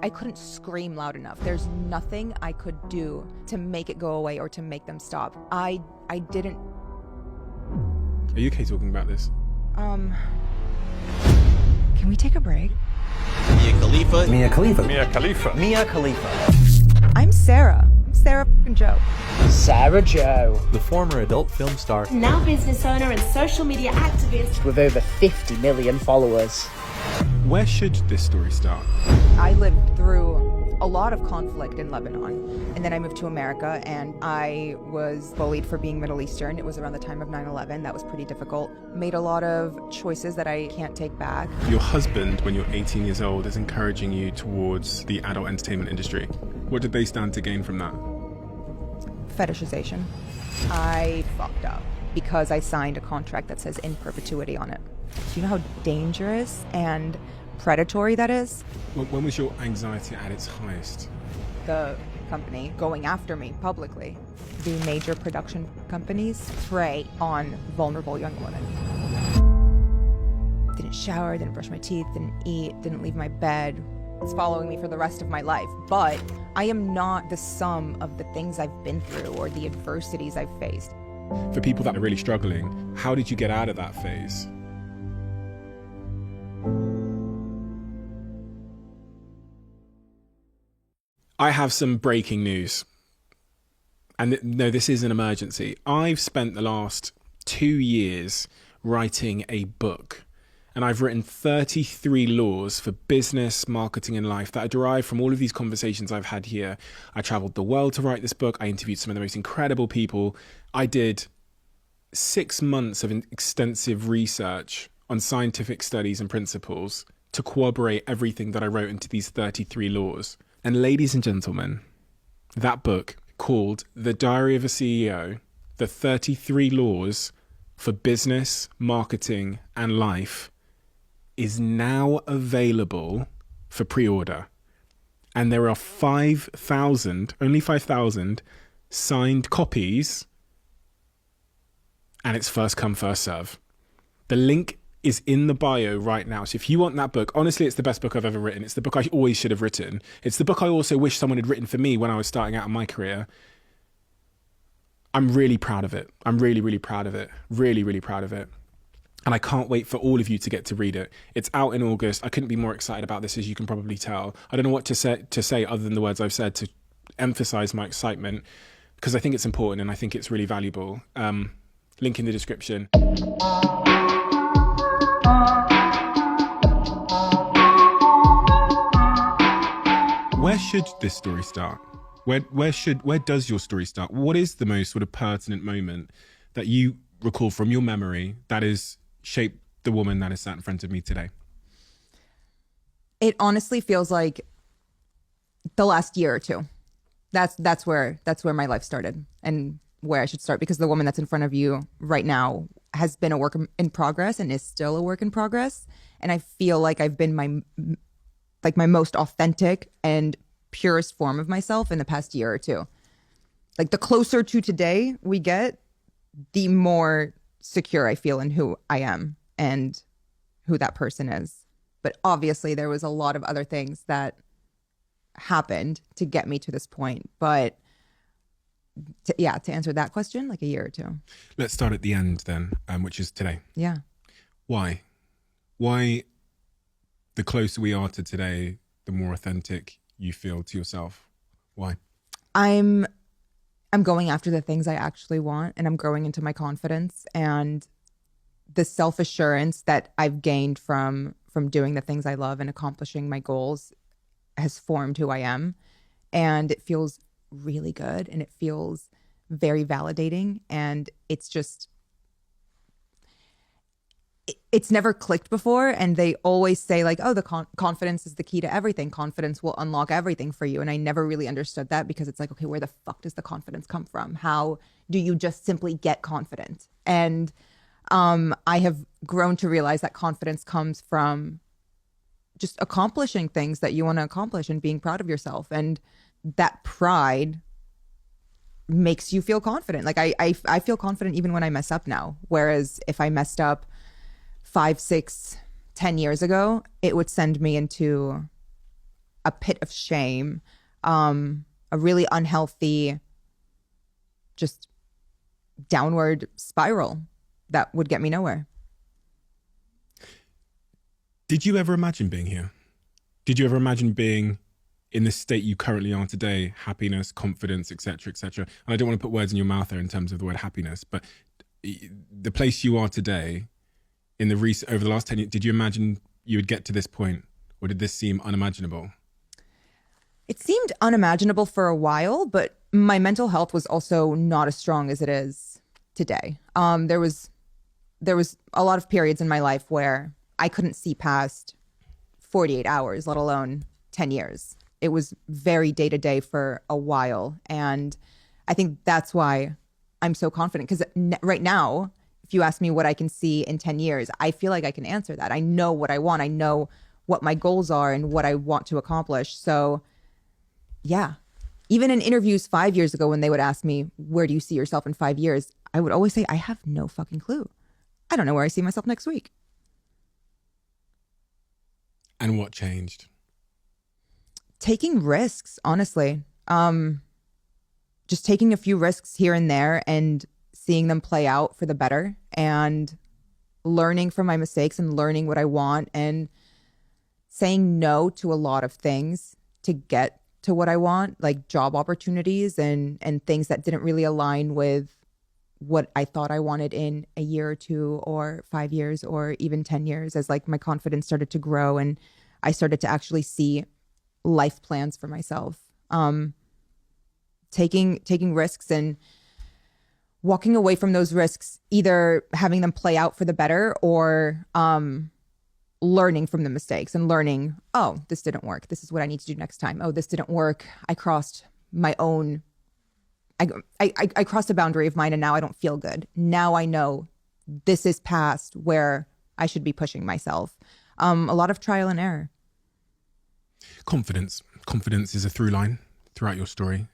I couldn't scream loud enough. There's nothing I could do to make it go away or to make them stop. I didn't. Are you okay talking about this? Can we take a break? Mia Khalifa. Mia Khalifa. Mia Khalifa. Mia Khalifa. I'm Sarah. I'm Sarah fucking Joe. Sarah Joe. The former adult film star. Now business owner and social media activist. With over 50 million followers. Where should this story start? I lived through a lot of conflict in Lebanon. And then I moved to America and I was bullied for being Middle Eastern. It was around the time of 9/11. That was pretty difficult. Made a lot of choices that I can't take back. Your husband, when you're 18 years old, is encouraging you towards the adult entertainment industry. What did they stand to gain from that? Fetishization. I fucked up because I signed a contract that says in perpetuity on it. Do you know how dangerous and predatory that is? When was your anxiety at its highest? The company going after me publicly. The major production companies prey on vulnerable young women. Didn't shower, didn't brush my teeth, didn't eat, didn't leave my bed. It's following me for the rest of my life. But I am not the sum of the things I've been through or the adversities I've faced. For people that are really struggling, how did you get out of that phase? I have some breaking news. And no, this is an emergency. I've spent the last 2 years writing a book. And I've written 33 laws for business, marketing, and life that are derived from all of these conversations I've had here. I traveled the world to write this book. I interviewed some of the most incredible people. I did 6 months of extensive research on scientific studies and principles to corroborate everything that I wrote into these 33 laws. And ladies and gentlemen, that book called The Diary of a CEO, The 33 Laws for Business, Marketing, and Life, is now available for pre-order. And there are only 5,000 signed copies, and it's first come, first serve. The link is in the bio right now. So if you want that book, honestly, it's the best book I've ever written. It's the book I always should have written. It's the book I also wish someone had written for me when I was starting out in my career. I'm really proud of it. I'm really, really proud of it. Really, really proud of it. And I can't wait for all of you to get to read it. It's out in August. I couldn't be more excited about this, as you can probably tell. I don't know what to say other than the words I've said to emphasize my excitement, because I think it's important and I think it's really valuable. Link in the description. Where should this story start? Where does your story start? What is the most sort of pertinent moment that you recall from your memory that has shaped the woman that is sat in front of me today? It honestly feels like the last year or two. That's where my life started and where I should start, because the woman that's in front of you right now has been a work in progress and is still a work in progress. And I feel like I've been my most authentic and purest form of myself in the past year or two. Like, the closer to today we get, the more secure I feel in who I am and who that person is. But obviously there was a lot of other things that happened to get me to this point. But to answer that question, like a year or two. Let's start at the end then, which is today. Yeah. Why the closer we are to today, the more authentic you feel to yourself? Why? I'm going after the things I actually want, and I'm growing into my confidence, and the self-assurance that I've gained from doing the things I love and accomplishing my goals has formed who I am. And it feels really good, and it feels very validating. And it's just, it's never clicked before. And they always say, like, oh, the confidence is the key to everything. Confidence will unlock everything for you. And I never really understood that, because it's like, okay, where the fuck does the confidence come from? How do you just simply get confident? And I have grown to realize that confidence comes from just accomplishing things that you want to accomplish and being proud of yourself. And that pride makes you feel confident. Like, I feel confident even when I mess up now. Whereas if I messed up 5, 6, 10 years ago, it would send me into a pit of shame, a really unhealthy, just downward spiral that would get me nowhere. Did you ever imagine being here? Did you ever imagine being in the state you currently are today? Happiness, confidence, etc., etc. And I don't want to put words in your mouth there in terms of the word happiness, but the place you are today, in the over the last 10 years, did you imagine you would get to this point, or did this seem unimaginable? It seemed unimaginable for a while, but my mental health was also not as strong as it is today. There was a lot of periods in my life where I couldn't see past 48 hours, let alone 10 years. It was very day to day for a while. And I think that's why I'm so confident, because right now, if you ask me what I can see in 10 years, I feel like I can answer that. I know what I want. I know what my goals are and what I want to accomplish. So yeah, even in interviews 5 years ago, when they would ask me, where do you see yourself in 5 years? I would always say, I have no fucking clue. I don't know where I see myself next week. And what changed? Taking risks, honestly. Just taking a few risks here and there and seeing them play out for the better, and learning from my mistakes and learning what I want, and saying no to a lot of things to get to what I want, like job opportunities and things that didn't really align with what I thought I wanted in a year or two or 5 years or even 10 years, as like my confidence started to grow and I started to actually see life plans for myself. Taking risks and walking away from those risks, either having them play out for the better or learning from the mistakes and learning, oh, this didn't work. This is what I need to do next time. Oh, this didn't work. I crossed my own, I crossed a boundary of mine and now I don't feel good. Now I know this is past where I should be pushing myself. A lot of trial and error. Confidence. Confidence is a through line throughout your story.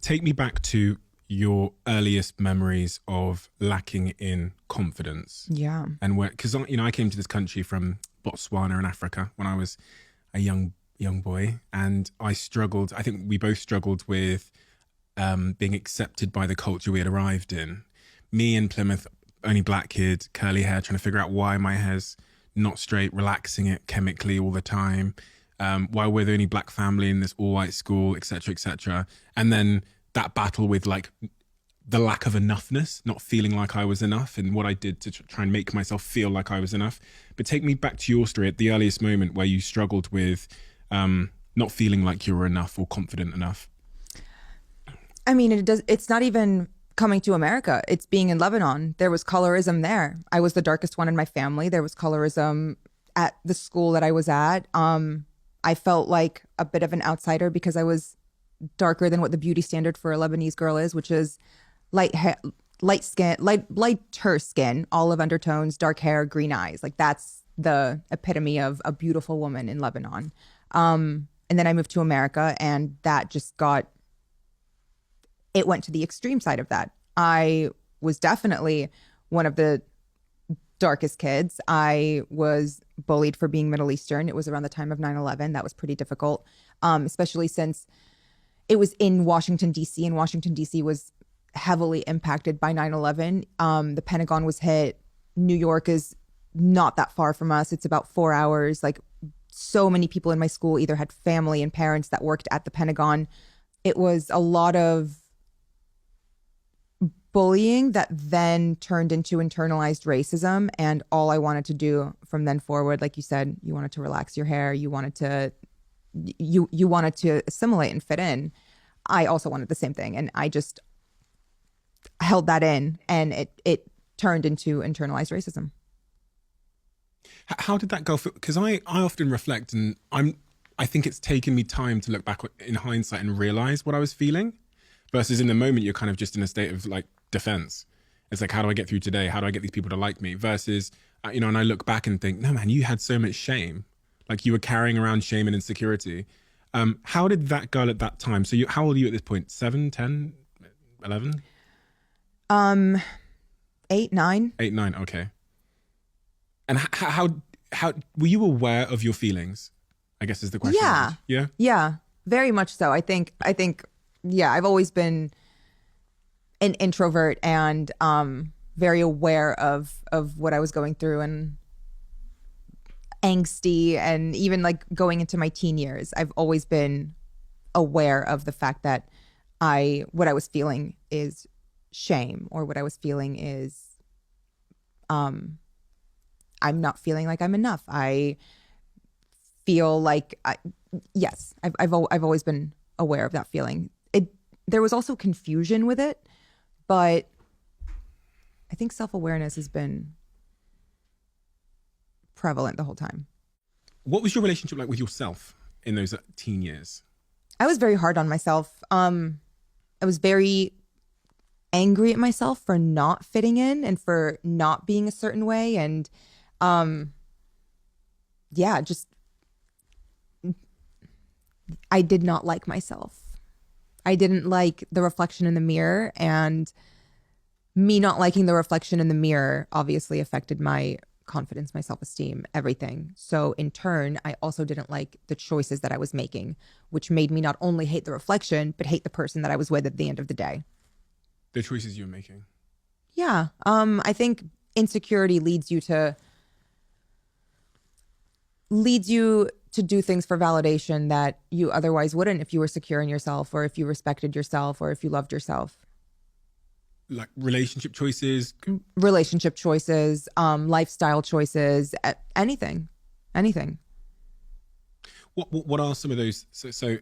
Take me back to your earliest memories of lacking in confidence. Yeah. And where, because I came to this country from Botswana in Africa when I was a young boy, and I struggled. I think we both struggled with being accepted by the culture we had arrived in. Me in Plymouth, only black kid, curly hair, trying to figure out why my hair's not straight, relaxing it chemically all the time. Why we're the only black family in this all white school, etc., etc. And then that battle with like the lack of enoughness, not feeling like I was enough, and what I did to try and make myself feel like I was enough. But take me back to your story at the earliest moment where you struggled with not feeling like you were enough or confident enough. I mean, it's not even coming to America. It's being in Lebanon. There was colorism there. I was the darkest one in my family. There was colorism at the school that I was at. I felt like a bit of an outsider because I was darker than what the beauty standard for a Lebanese girl is, which is lighter skin, olive undertones, dark hair, green eyes. Like that's the epitome of a beautiful woman in Lebanon. And then I moved to America, and that just it went to the extreme side of that. I was definitely one of the darkest kids. I was bullied for being Middle Eastern. It was around the time of 9/11. That was pretty difficult, especially since it was in Washington, D.C., and Washington, D.C. was heavily impacted by 9/11. The Pentagon was hit. New York is not that far from us. It's about 4 hours. Like, so many people in my school either had family and parents that worked at the Pentagon. It was a lot of bullying that then turned into internalized racism. And all I wanted to do from then forward, like you said, you wanted to relax your hair. You wanted to assimilate and fit in. I also wanted the same thing. And I just held that in, and it turned into internalized racism. How did that go? Because I often reflect, and I think it's taken me time to look back in hindsight and realize what I was feeling, versus in the moment you're kind of just in a state of like defense. It's like, how do I get through today? How do I get these people to like me? Versus, and I look back and think, no man, you had so much shame. Like you were carrying around shame and insecurity. How did that go at that time? So how old are you at this point? 7, 10, 11? 8, 9. 8, 9. Okay. And how were you aware of your feelings I guess is the question. Yeah. Yeah. Yeah, very much so. I think, yeah, I've always been an introvert and very aware of what I was going through and angsty, and even like going into my teen years, I've always been aware of the fact that what I was feeling is shame, or what I was feeling is I'm not feeling like I'm enough. I feel like I've always been aware of that feeling. There was also confusion with it, but I think self-awareness has been prevalent the whole time. What was your relationship like with yourself in those teen years? I was very hard on myself. I was very angry at myself for not fitting in and for not being a certain way. And I did not like myself. I didn't like the reflection in the mirror, and me not liking the reflection in the mirror obviously affected my confidence, my self-esteem, everything. So in turn, I also didn't like the choices that I was making, which made me not only hate the reflection, but hate the person that I was with at the end of the day. The choices you were making? Yeah. I think insecurity leads you to do things for validation that you otherwise wouldn't if you were secure in yourself, or if you respected yourself, or if you loved yourself. Like relationship choices? Lifestyle choices, anything. What are some of those? So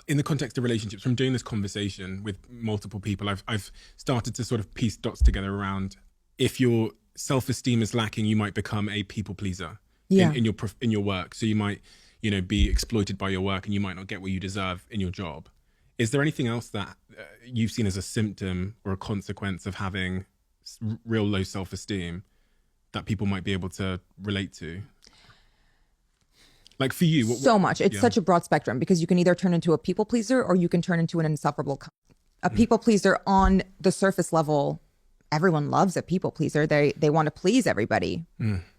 in the context of relationships, from doing this conversation with multiple people, I've started to sort of piece dots together around, if your self-esteem is lacking, you might become a people pleaser in your work. So you might, be exploited by your work, and you might not get what you deserve in your job. Is there anything else that you've seen as a symptom or a consequence of having real low self-esteem that people might be able to relate to? Like for you, so much. It's such a broad spectrum, because you can either turn into a people pleaser, or you can turn into an insufferable. A people pleaser on the surface level, everyone loves a people pleaser. They want to please everybody.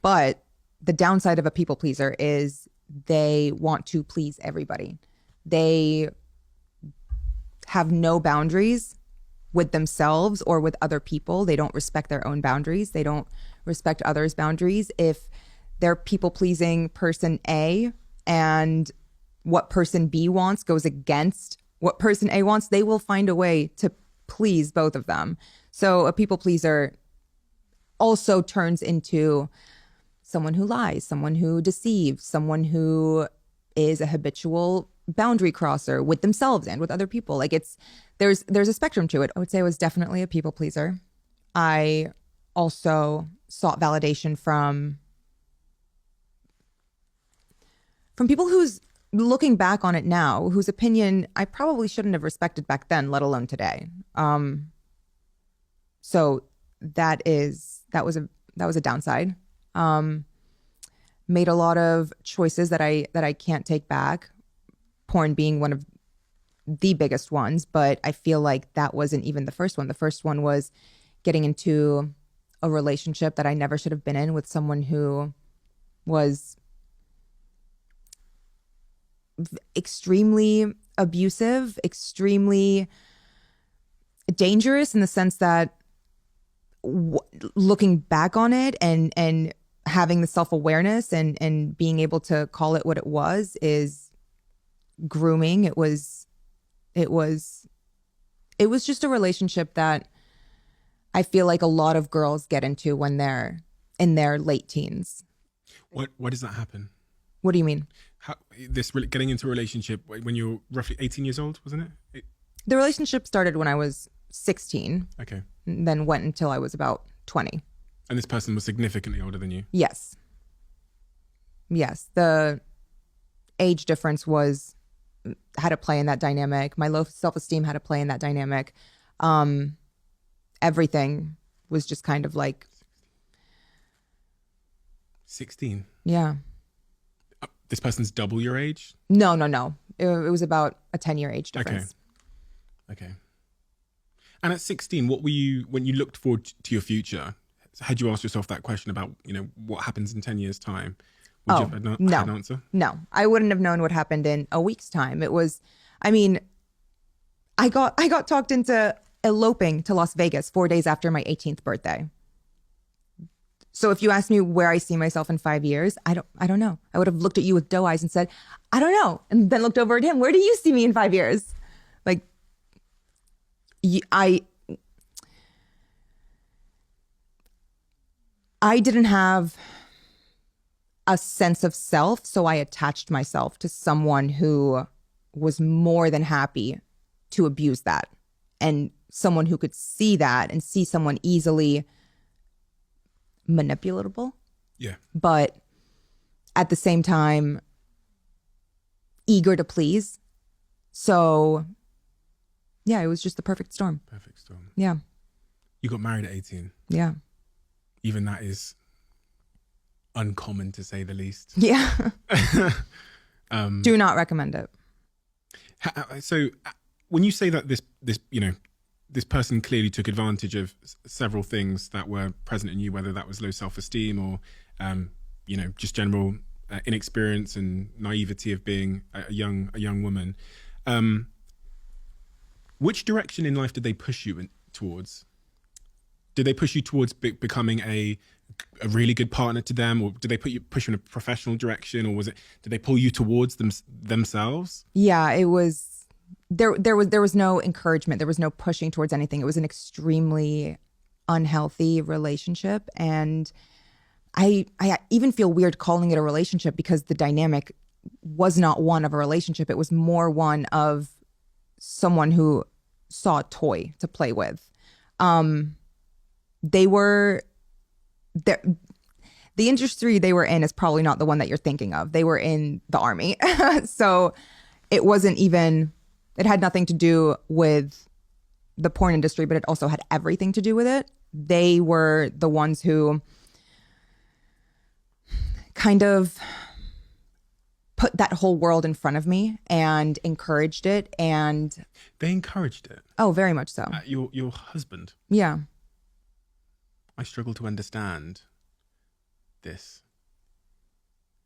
But the downside of a people pleaser is they want to please everybody. They have no boundaries with themselves or with other people. They don't respect their own boundaries. They don't respect others' boundaries. If they're people pleasing person A, and what person B wants goes against what person A wants, they will find a way to please both of them. So a people pleaser also turns into someone who lies, someone who deceives, someone who is a habitual boundary crosser with themselves and with other people. Like there's a spectrum to it. I would say I was definitely a people pleaser. I also sought validation from people who's, looking back on it now, whose opinion I probably shouldn't have respected back then, let alone today. So that was a downside. Made a lot of choices that I can't take back. Porn being one of the biggest ones, but I feel like that wasn't even the first one. The first one was getting into a relationship that I never should have been in, with someone who was extremely abusive, extremely dangerous, in the sense that looking back on it and having the self-awareness and being able to call it what it was is grooming. It was just a relationship that I feel like a lot of girls get into when they're in their late teens. Why does that happen? What do you mean? Getting into a relationship when you're roughly 18 years old, wasn't it? The relationship started when I was 16. Okay. And then went until I was about 20. And this person was significantly older than you? Yes. The age difference had a play in that dynamic. My low self-esteem had a play in that dynamic. Everything was just kind of like 16. Yeah. This person's double your age? No. It was about a 10-year age difference. Okay. And at 16, what were you, when you looked forward to your future, had you asked yourself that question about, what happens in 10 years' time? Would you have had an answer? No, I wouldn't have known what happened in a week's time. It was, I mean, I got talked into eloping to Las Vegas 4 days after my 18th birthday. So if you ask me where I see myself in 5 years, I don't know. I would have looked at you with doe eyes and said, I don't know. And then looked over at him. Where do you see me in 5 years? Like, I didn't have a sense of self, so I attached myself to someone who was more than happy to abuse that, and someone who could see that and see someone easily manipulatable. Yeah. But at the same time, eager to please. So, yeah, it was just the perfect storm. Perfect storm. Yeah. You got married at 18. Yeah. Even that is uncommon, to say the least. Yeah. Do not recommend it. So when you say that this person clearly took advantage of several things that were present in you, whether that was low self-esteem or, just general inexperience and naivety of being a young woman, which direction in life did they push you towards? Did they push you towards becoming a really good partner to them, or did they push you in a professional direction, or did they pull you towards themselves? Yeah, it was there was no encouragement. There was no pushing towards anything. It was an extremely unhealthy relationship, and I even feel weird calling it a relationship because the dynamic was not one of a relationship. It was more one of someone who saw a toy to play with. They were the industry they were in is probably not the one that you're thinking of. They were in the army. So it wasn't even, it had nothing to do with the porn industry, but it also had everything to do with it. They were the ones who kind of put that whole world in front of me and encouraged it. And they encouraged it? Oh, very much so. Your husband? Yeah. I struggle to understand this.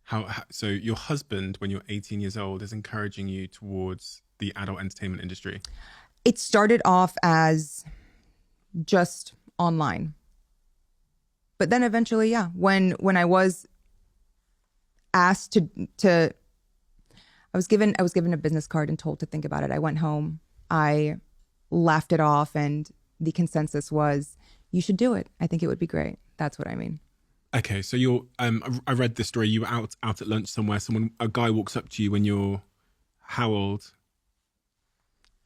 How so your husband, when you're 18 years old, is encouraging you towards the adult entertainment industry? It started off as just online. But then eventually, yeah, when I was asked to I was given a business card and told to think about it. I went home, I laughed it off, and the consensus was, you should do it. I think it would be great. That's what I mean. Okay, so you're I read this story. You were out at lunch somewhere. A guy walks up to you when you're how old?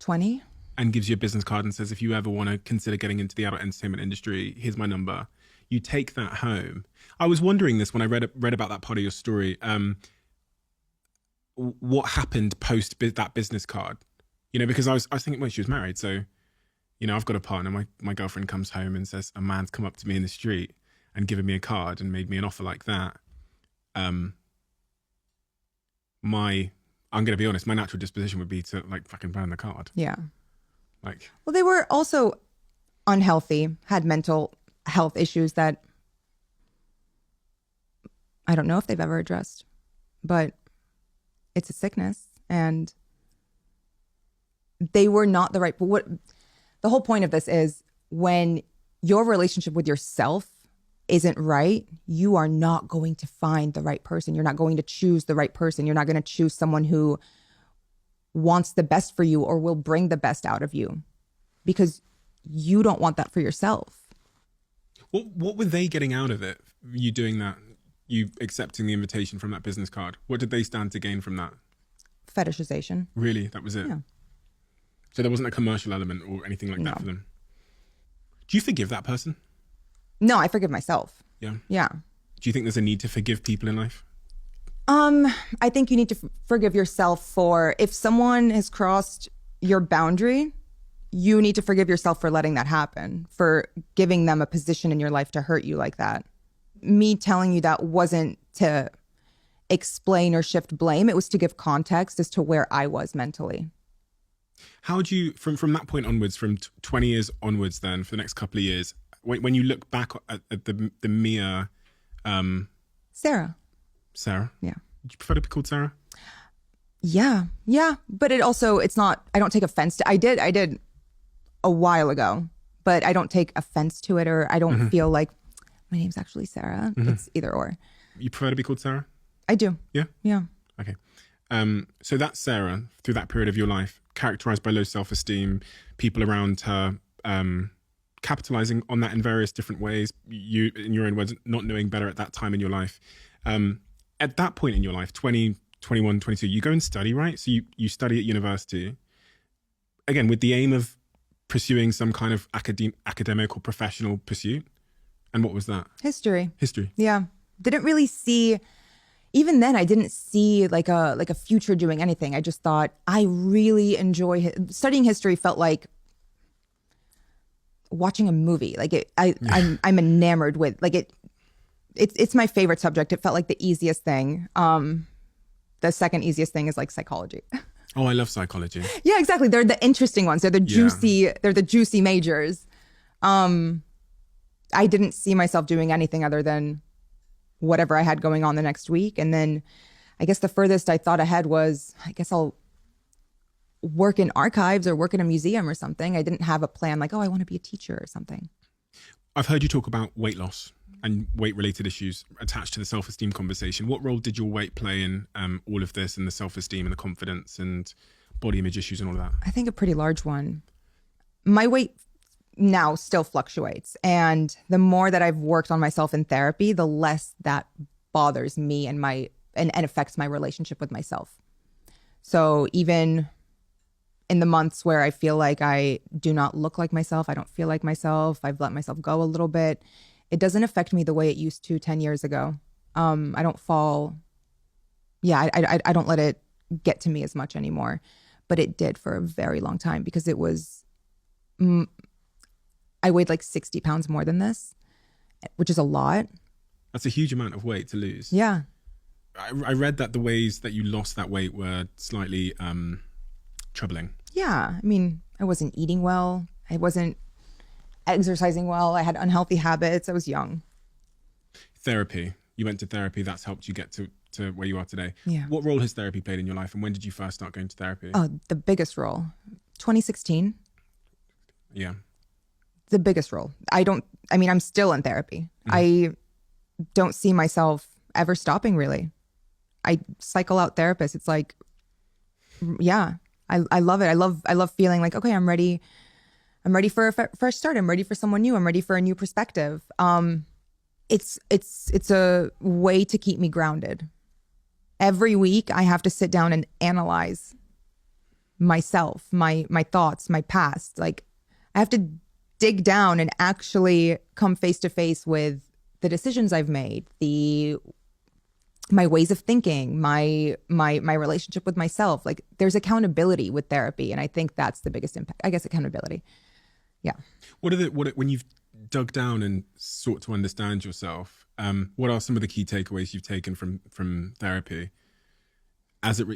20. And gives you a business card and says, if you ever want to consider getting into the adult entertainment industry, here's my number. You take that home. I was wondering this when I read about that part of your story. What happened post that business card? Because I was thinking, well, she was married, so I've got a partner. My girlfriend comes home and says, a man's come up to me in the street and given me a card and made me an offer like that. I'm going to be honest, my natural disposition would be to fucking burn the card. Yeah. Well, they were also unhealthy, had mental health issues that I don't know if they've ever addressed, but it's a sickness, and they were not the right. But what the whole point of this is, when your relationship with yourself isn't right, you are not going to find the right person. You're not going to choose the right person. You're not going to choose someone who wants the best for you or will bring the best out of you, because you don't want that for yourself. What were they getting out of it? You doing that, you accepting the invitation from that business card? What did they stand to gain from that? Fetishization. Really? That was it? Yeah. So there wasn't a commercial element or anything like that for them? Do you forgive that person? No, I forgive myself. Yeah? Yeah. Do you think there's a need to forgive people in life? I think you need to forgive yourself for, if someone has crossed your boundary, you need to forgive yourself for letting that happen, for giving them a position in your life to hurt you like that. Me telling you that wasn't to explain or shift blame. It was to give context as to where I was mentally. How do you, from that point onwards, from 20 years onwards then, for the next couple of years, when you look back at the Mia... Sarah. Sarah. Yeah. Would you prefer to be called Sarah? Yeah. But it's not, I don't take offense to, I did a while ago, but I don't take offense to it, or I don't feel like my name's actually Sarah. It's either or. You prefer to be called Sarah? I do. Yeah? Yeah. Okay. So that's Sarah through that period of your life, characterized by low self-esteem, people around her capitalizing on that in various different ways, you, in your own words, not knowing better at that time in your life. At that point in your life, 20, 21, 22, you go and study, right? So you study at university, again, with the aim of pursuing some kind of academic or professional pursuit. And what was that? History. History. Yeah. Didn't really see, even then I didn't see like a future doing anything. I just thought I really enjoy studying history. Felt like watching a movie. Like I'm enamored with it's my favorite subject. It felt like the easiest thing. The second easiest thing is like psychology. Oh, I love psychology. Yeah, exactly. They're the interesting ones. They're the juicy majors. I didn't see myself doing anything other than whatever I had going on the next week. And then I guess the furthest I thought ahead was, I guess I'll work in archives or work in a museum or something. I didn't have a plan like, oh, I want to be a teacher or something. I've heard you talk about weight loss and weight-related issues attached to the self-esteem conversation. What role did your weight play in all of this, and the self-esteem and the confidence and body image issues and all of that? I think a pretty large one. My weight now still fluctuates. And the more that I've worked on myself in therapy, the less that bothers me and affects my relationship with myself. So even in the months where I feel like I do not look like myself, I don't feel like myself, I've let myself go a little bit, it doesn't affect me the way it used to 10 years ago. I don't fall. Yeah, I don't let it get to me as much anymore. But it did for a very long time, because it was, I weighed like 60 pounds more than this, which is a lot. That's a huge amount of weight to lose. Yeah. I read that the ways that you lost that weight were slightly troubling. Yeah. I mean, I wasn't eating well. I wasn't exercising well. I had unhealthy habits. I was young. Therapy. You went to therapy. That's helped you get to where you are today. Yeah. What role has therapy played in your life, and when did you first start going to therapy? Oh, the biggest role. 2016. Yeah. The biggest role. I'm still in therapy. I don't see myself ever stopping, really. I cycle out therapists. It's like, yeah, I love it. I love feeling like, okay, I'm ready for a fresh start. I'm ready for someone new. I'm ready for a new perspective. It's a way to keep me grounded. Every week I have to sit down and analyze myself, my thoughts, my past. Like, I have to dig down and actually come face to face with the decisions I've made, my ways of thinking, my relationship with myself. Like, there's accountability with therapy, and I think that's the biggest impact. I guess accountability. Yeah. When you've dug down and sought to understand yourself, what are some of the key takeaways you've taken from therapy?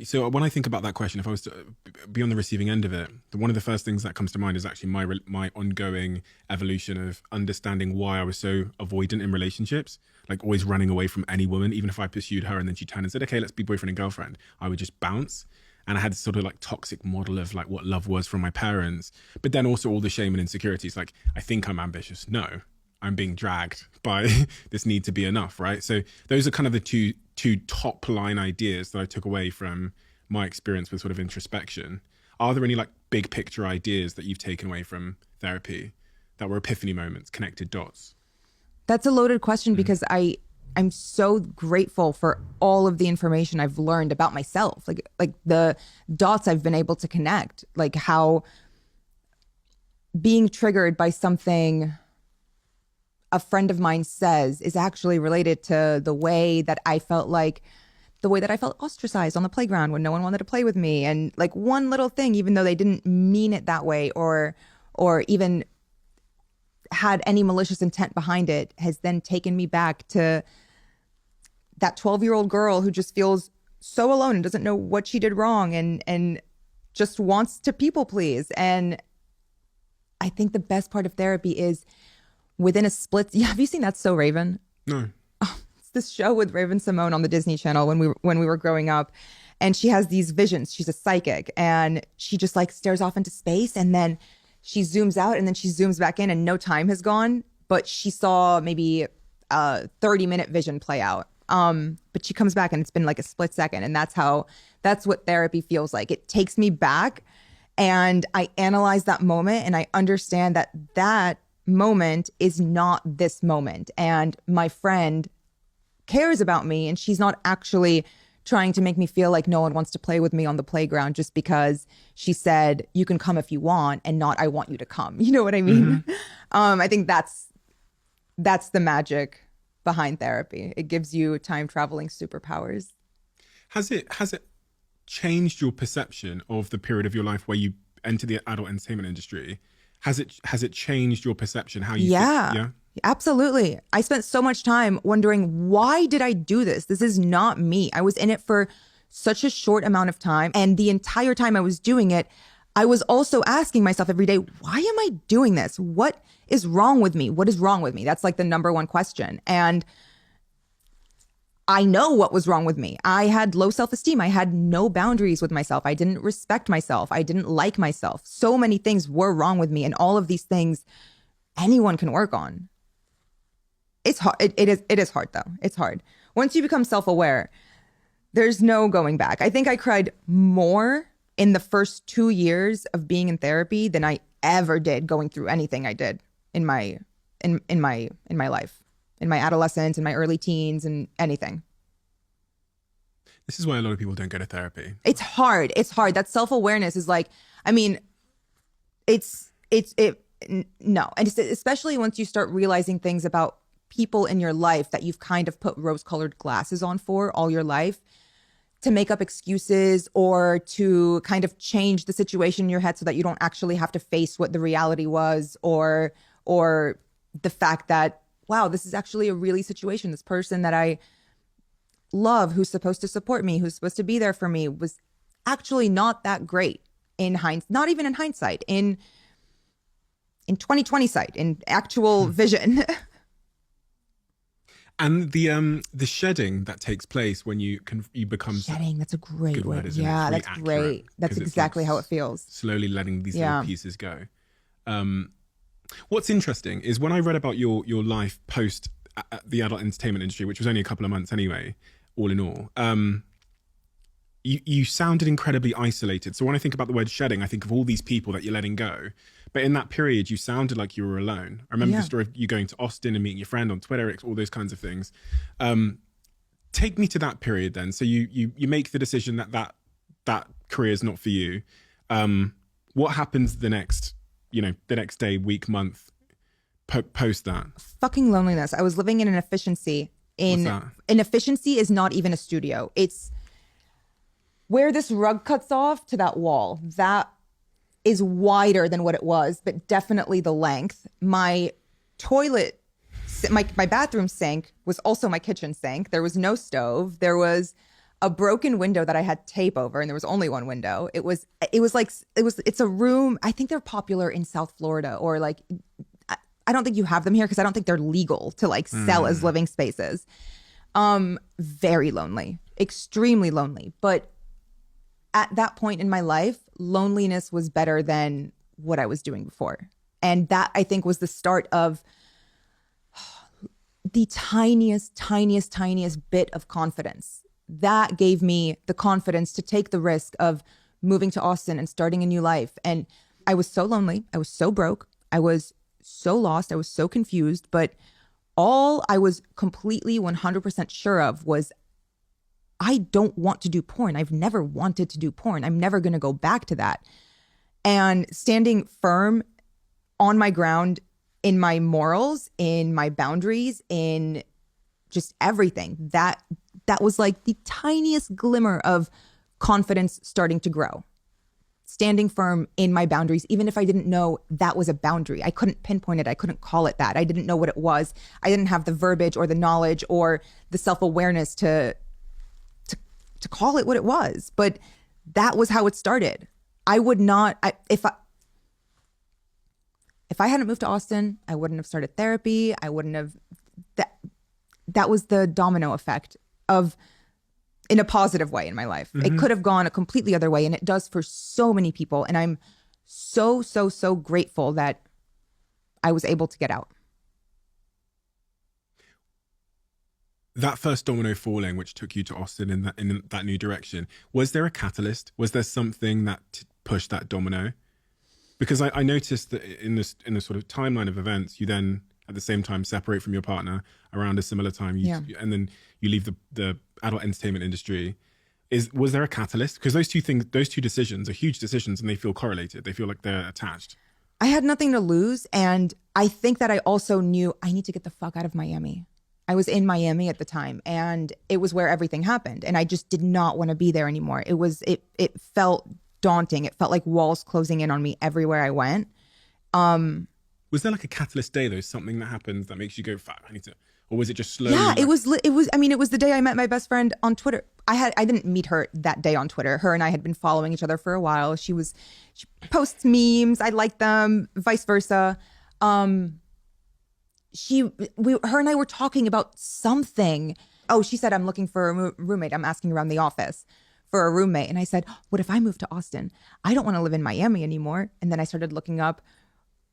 So when I think about that question, if I was to be on the receiving end of it, one of the first things that comes to mind is actually my ongoing evolution of understanding why I was so avoidant in relationships, like always running away from any woman. Even if I pursued her and then she turned and said, okay, let's be boyfriend and girlfriend, I would just bounce. And I had this sort of like toxic model of like what love was from my parents, but then also all the shame and insecurities. Like, I think I'm ambitious. No, I'm being dragged by this need to be enough, right? So those are kind of the two top line ideas that I took away from my experience with sort of introspection. Are there any like big picture ideas that you've taken away from therapy that were epiphany moments, connected dots? That's a loaded question, because I'm so grateful for all of the information I've learned about myself, like the dots I've been able to connect, like how being triggered by something a friend of mine says is actually related to the way that I felt ostracized on the playground when no one wanted to play with me. And like one little thing, even though they didn't mean it that way or even had any malicious intent behind it, has then taken me back to that 12-year-old girl who just feels so alone and doesn't know what she did wrong and just wants to people please. And I think the best part of therapy is within a split. Yeah, have you seen That's So Raven? No. Oh, it's this show with Raven Simone on the Disney Channel when we were growing up, and she has these visions. She's a psychic, and she just like stares off into space, and then she zooms out, and then she zooms back in, and no time has gone, but she saw maybe a 30-minute vision play out. But she comes back, and it's been like a split second, and that's what therapy feels like. It takes me back, and I analyze that moment, and I understand that moment is not this moment. And my friend cares about me, and she's not actually trying to make me feel like no one wants to play with me on the playground just because she said you can come if you want, and not I want you to come. You know what I mean? I think that's the magic behind therapy. It gives you time traveling superpowers. Has it changed your perception of the period of your life where you enter the adult entertainment industry? Has it changed your perception? How you yeah, absolutely. I spent so much time wondering, why did I do this? This is not me. I was in it for such a short amount of time, and the entire time I was doing it, I was also asking myself every day, why am I doing this? What is wrong with me? What is wrong with me? That's like the number one question. And I know what was wrong with me. I had low self-esteem. I had no boundaries with myself. I didn't respect myself. I didn't like myself. So many things were wrong with me. And all of these things anyone can work on. It's hard. It is hard though. It's hard. Once you become self-aware, there's no going back. I think I cried more in the first 2 years of being in therapy than I ever did going through anything I did in my life. In my adolescence, in my early teens, and anything. This is why a lot of people don't go to therapy. It's hard. It's hard. That self-awareness is like, I mean, no. And especially once you start realizing things about people in your life that you've kind of put rose-colored glasses on for all your life, to make up excuses or to kind of change the situation in your head so that you don't actually have to face what the reality was, or the fact that, wow, this is actually a really situation. This person that I love, who's supposed to support me, who's supposed to be there for me, was actually not that great in hindsight, not even in hindsight, in 2020 sight, in actual vision. And the shedding that takes place when you become shedding. That's a great word, word. isn't it? Yeah, It's really that's accurate, great. That's 'cause it's exactly like how it feels. Slowly letting these little pieces go. What's interesting is when I read about your life post the adult entertainment industry, which was only a couple of months anyway, all in all, you sounded incredibly isolated. So when I think about the word shedding, I think of all these people that you're letting go. But in that period, you sounded like you were alone. I remember the story of you going to Austin and meeting your friend on Twitter, all those kinds of things. Take me to that period then. So you make the decision that career is not for you. What happens the next day, week, month, post that? Fucking loneliness. I was living in an efficiency. What's that? An efficiency is not even a studio. It's where this rug cuts off to that wall. That is wider than what it was, but definitely the length. My toilet, my bathroom sink was also my kitchen sink. There was no stove. There was a broken window that I had tape over, and there was only one window. It's a room. I think they're popular in South Florida, or like, I don't think you have them here because I don't think they're legal to like sell as living spaces. Very lonely, extremely lonely. But at that point in my life, loneliness was better than what I was doing before. And that, I think, was the start of the tiniest bit of confidence. That gave me the confidence to take the risk of moving to Austin and starting a new life. And I was so lonely. I was so broke. I was so lost. I was so confused. But all I was completely 100% sure of was, I don't want to do porn. I've never wanted to do porn. I'm never going to go back to that. And standing firm on my ground in my morals, in my boundaries, in just everything, that was like the tiniest glimmer of confidence starting to grow. Standing firm in my boundaries, even if I didn't know that was a boundary. I couldn't pinpoint it. I couldn't call it that. I didn't know what it was. I didn't have the verbiage or the knowledge or the self-awareness to call it what it was. But that was how it started. I would not, if I hadn't moved to Austin, I wouldn't have started therapy. I wouldn't have, that was the domino effect of, in a positive way in my life. It could have gone a completely other way, and it does for so many people. And I'm so, so, so grateful that I was able to get out. That first domino falling, which took you to Austin in that new direction, was there a catalyst? Was there something that pushed that domino? Because I noticed that in the sort of timeline of events, you then at the same time separate from your partner around a similar time, and then you leave the adult entertainment industry. Was there a catalyst? Because those two decisions are huge decisions, and they feel correlated. They feel like they're attached. I had nothing to lose, and I think that I also knew I need to get the fuck out of Miami. I was in Miami at the time, and it was where everything happened, and I just did not want to be there anymore. It felt daunting. It felt like walls closing in on me everywhere I went. Was there like a catalyst day though? Something that happens that makes you go, "Fuck, I need to," or was it just slowly? Yeah, it was. I mean, it was the day I met my best friend on Twitter. I didn't meet her that day on Twitter. Her and I had been following each other for a while. She posts memes. I like them. Vice versa. Her and I were talking about something. Oh, she said, "I'm looking for a roommate. I'm asking around the office for a roommate." And I said, "What if I move to Austin? I don't want to live in Miami anymore." And then I started looking up,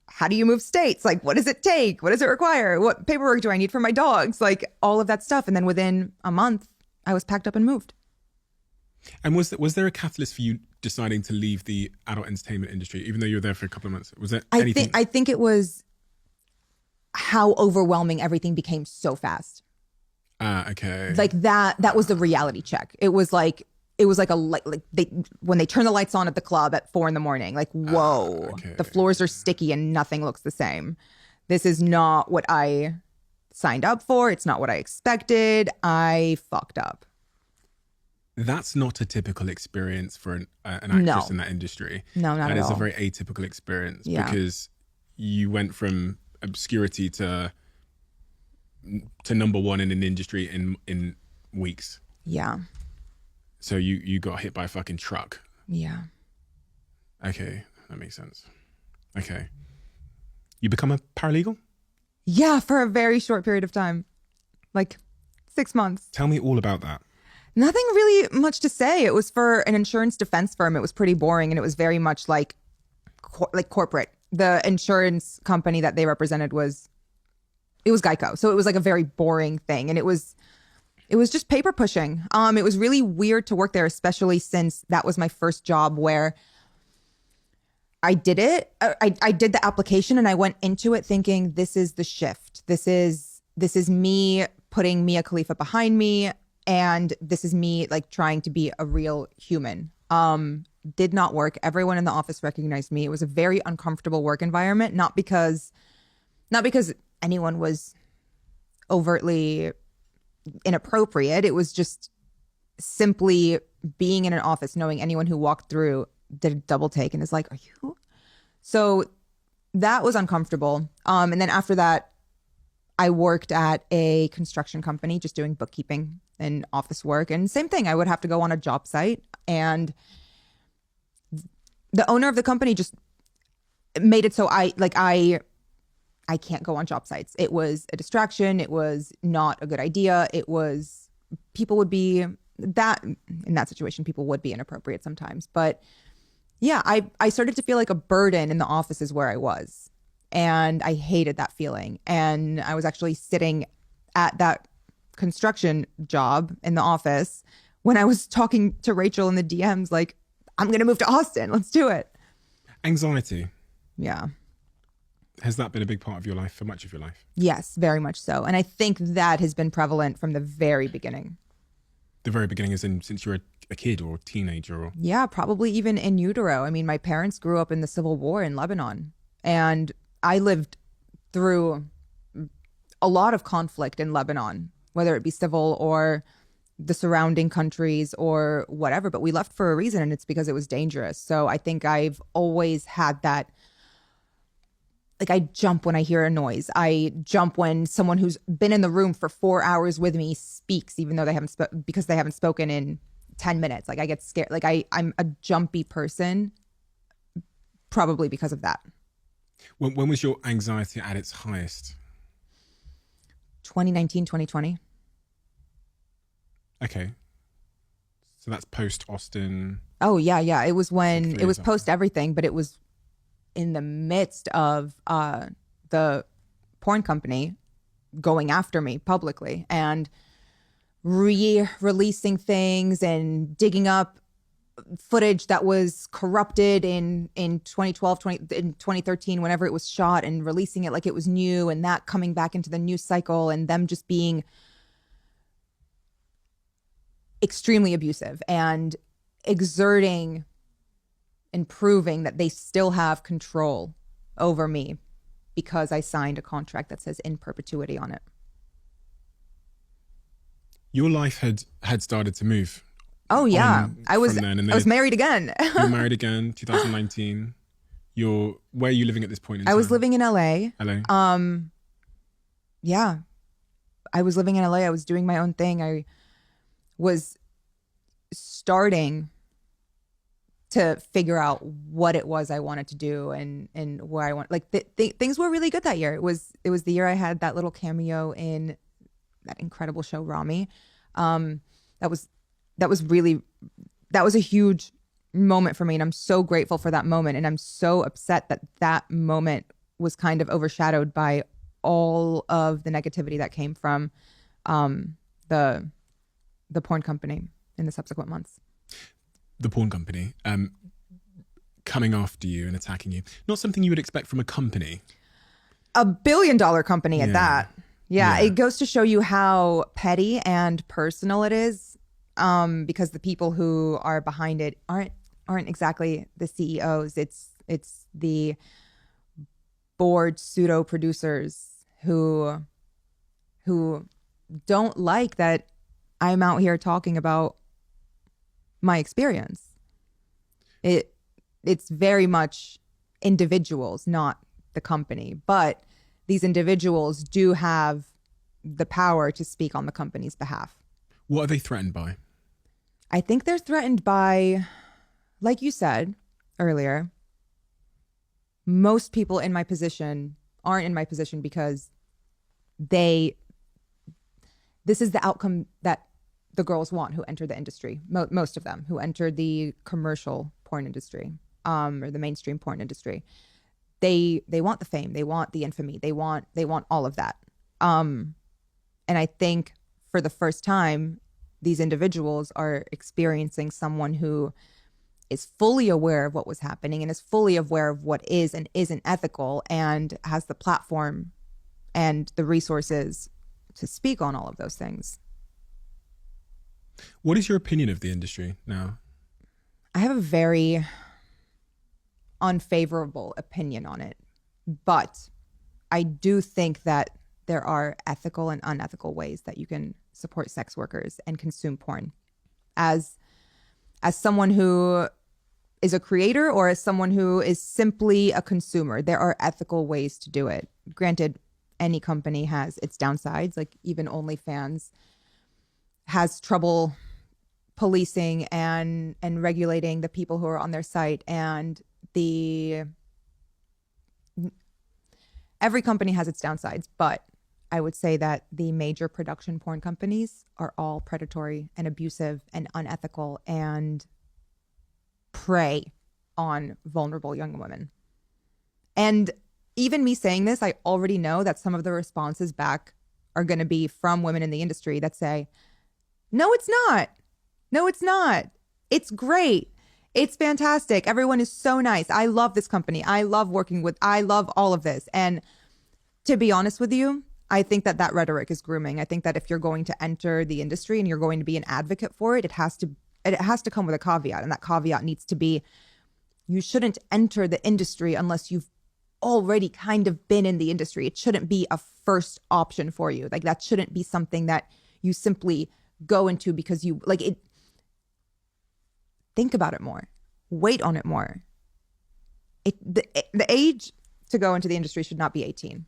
how do you move states? Like, what does it take? What does it require? What paperwork do I need for my dogs? Like, all of that stuff. And then within a month, I was packed up and moved. And was there a catalyst for you deciding to leave the adult entertainment industry, even though you were there for a couple of months? Was there anything? I think it was how overwhelming everything became so fast. Okay. Like that was the reality check. It was like when they turn the lights on at the club at 4 a.m, like, whoa, okay. The floors are sticky and nothing looks the same. This is not what I signed up for. It's not what I expected. I fucked up. That's not a typical experience for an actress in that industry. No, not at all. And it's a very atypical experience because you went from obscurity to number one in an industry in weeks. Yeah. So you got hit by a fucking truck. Yeah. Okay, that makes sense. Okay. You become a paralegal? Yeah, for a very short period of time. Like 6 months. Tell me all about that. Nothing really much to say. It was for an insurance defense firm. It was pretty boring, and it was very much like corporate. The insurance company that they represented was Geico. So it was like a very boring thing, and it was just paper pushing. It was really weird to work there, especially since that was my first job where I did it. I did the application, and I went into it thinking, this is the shift. This is me putting Mia Khalifa behind me, and this is me like trying to be a real human. Did not work. Everyone in the office recognized me. It was a very uncomfortable work environment, not because anyone was overtly inappropriate. It was just simply being in an office, knowing anyone who walked through did a double take and is like, are you? So that was uncomfortable. And then after that, I worked at a construction company, just doing bookkeeping and office work. And same thing, I would have to go on a job site, and the owner of the company just made it so I can't go on job sites. It was a distraction. It was not a good idea. People would be in that situation, people would be inappropriate sometimes. But yeah, I started to feel like a burden in the offices where I was. And I hated that feeling. And I was actually sitting at that construction job in the office when I was talking to Rachel in the DMs, like, I'm going to move to Austin. Let's do it. Anxiety. Yeah. Has that been a big part of your life, for much of your life? Yes, very much so. And I think that has been prevalent from the very beginning. The very beginning, as in since you were a kid or a teenager? Or... Yeah, probably even in utero. I mean, my parents grew up in the Civil War in Lebanon, and I lived through a lot of conflict in Lebanon, whether it be civil or the surrounding countries or whatever. But we left for a reason, and it's because it was dangerous. So I think I've always had that. Like, I jump when I hear a noise. I jump when someone who's been in the room for 4 hours with me speaks, even though they haven't because they haven't spoken in 10 minutes. Like, I get scared. Like, I'm a jumpy person, probably because of that. When was your anxiety at its highest? 2019, 2020. Okay. So that's post Austin. Oh yeah, yeah. It was when Like 3 it was years post everything, but it was in the midst of the porn company going after me publicly and re-releasing things and digging up footage that was corrupted in 2012, in 2013, whenever it was shot, and releasing it like it was new, and that coming back into the news cycle, and them just being extremely abusive and exerting and proving that they still have control over me because I signed a contract that says in perpetuity on it. Your life had started to move. Oh yeah, I was from then, and I was married again. You were married again, 2019. Where are you living at this point in time? I was living in LA. LA. Yeah, I was living in LA. I was doing my own thing. I was starting to figure out what it was I wanted to do and where I want. Like things were really good that year. It was the year I had that little cameo in that incredible show Rami. That was a huge moment for me, and I'm so grateful for that moment. And I'm so upset that that moment was kind of overshadowed by all of the negativity that came from the porn company in the subsequent months. The porn company coming after you and attacking you. Not something you would expect from a company. A billion-dollar company at that. Yeah, Yeah. it goes to show you how petty and personal it is, because the people who are behind it aren't exactly the CEOs. It's the board pseudo producers who don't like that I'm out here talking about my experience. It's very much individuals, not the company, but these individuals do have the power to speak on the company's behalf. What are they threatened by? I think they're threatened by, like you said earlier, most people in my position aren't in my position because this is the outcome that the girls want who enter the industry. Most of them who entered the commercial porn industry, or the mainstream porn industry. They want the fame, they want the infamy, they want all of that. And I think for the first time, these individuals are experiencing someone who is fully aware of what was happening and is fully aware of what is and isn't ethical, and has the platform and the resources to speak on all of those things. What is your opinion of the industry now? I have a very unfavorable opinion on it, but I do think that there are ethical and unethical ways that you can support sex workers and consume porn. As someone who is a creator, or as someone who is simply a consumer, there are ethical ways to do it. Granted, any company has its downsides. Like even OnlyFans has trouble policing and regulating the people who are on their site, and every company has its downsides, but I would say that the major production porn companies are all predatory and abusive and unethical and prey on vulnerable young women. And even me saying this, I already know that some of the responses back are going to be from women in the industry that say, no, it's not. No, it's not. It's great. It's fantastic. Everyone is so nice. I love this company. I love all of this. And to be honest with you, I think that rhetoric is grooming. I think that if you're going to enter the industry and you're going to be an advocate for it, it has to come with a caveat. And that caveat needs to be, you shouldn't enter the industry unless you've already kind of been in the industry. It shouldn't be a first option for you. Like that shouldn't be something that you simply go into because you like it. Think about it more. Wait on it more. The age to go into the industry should not be 18.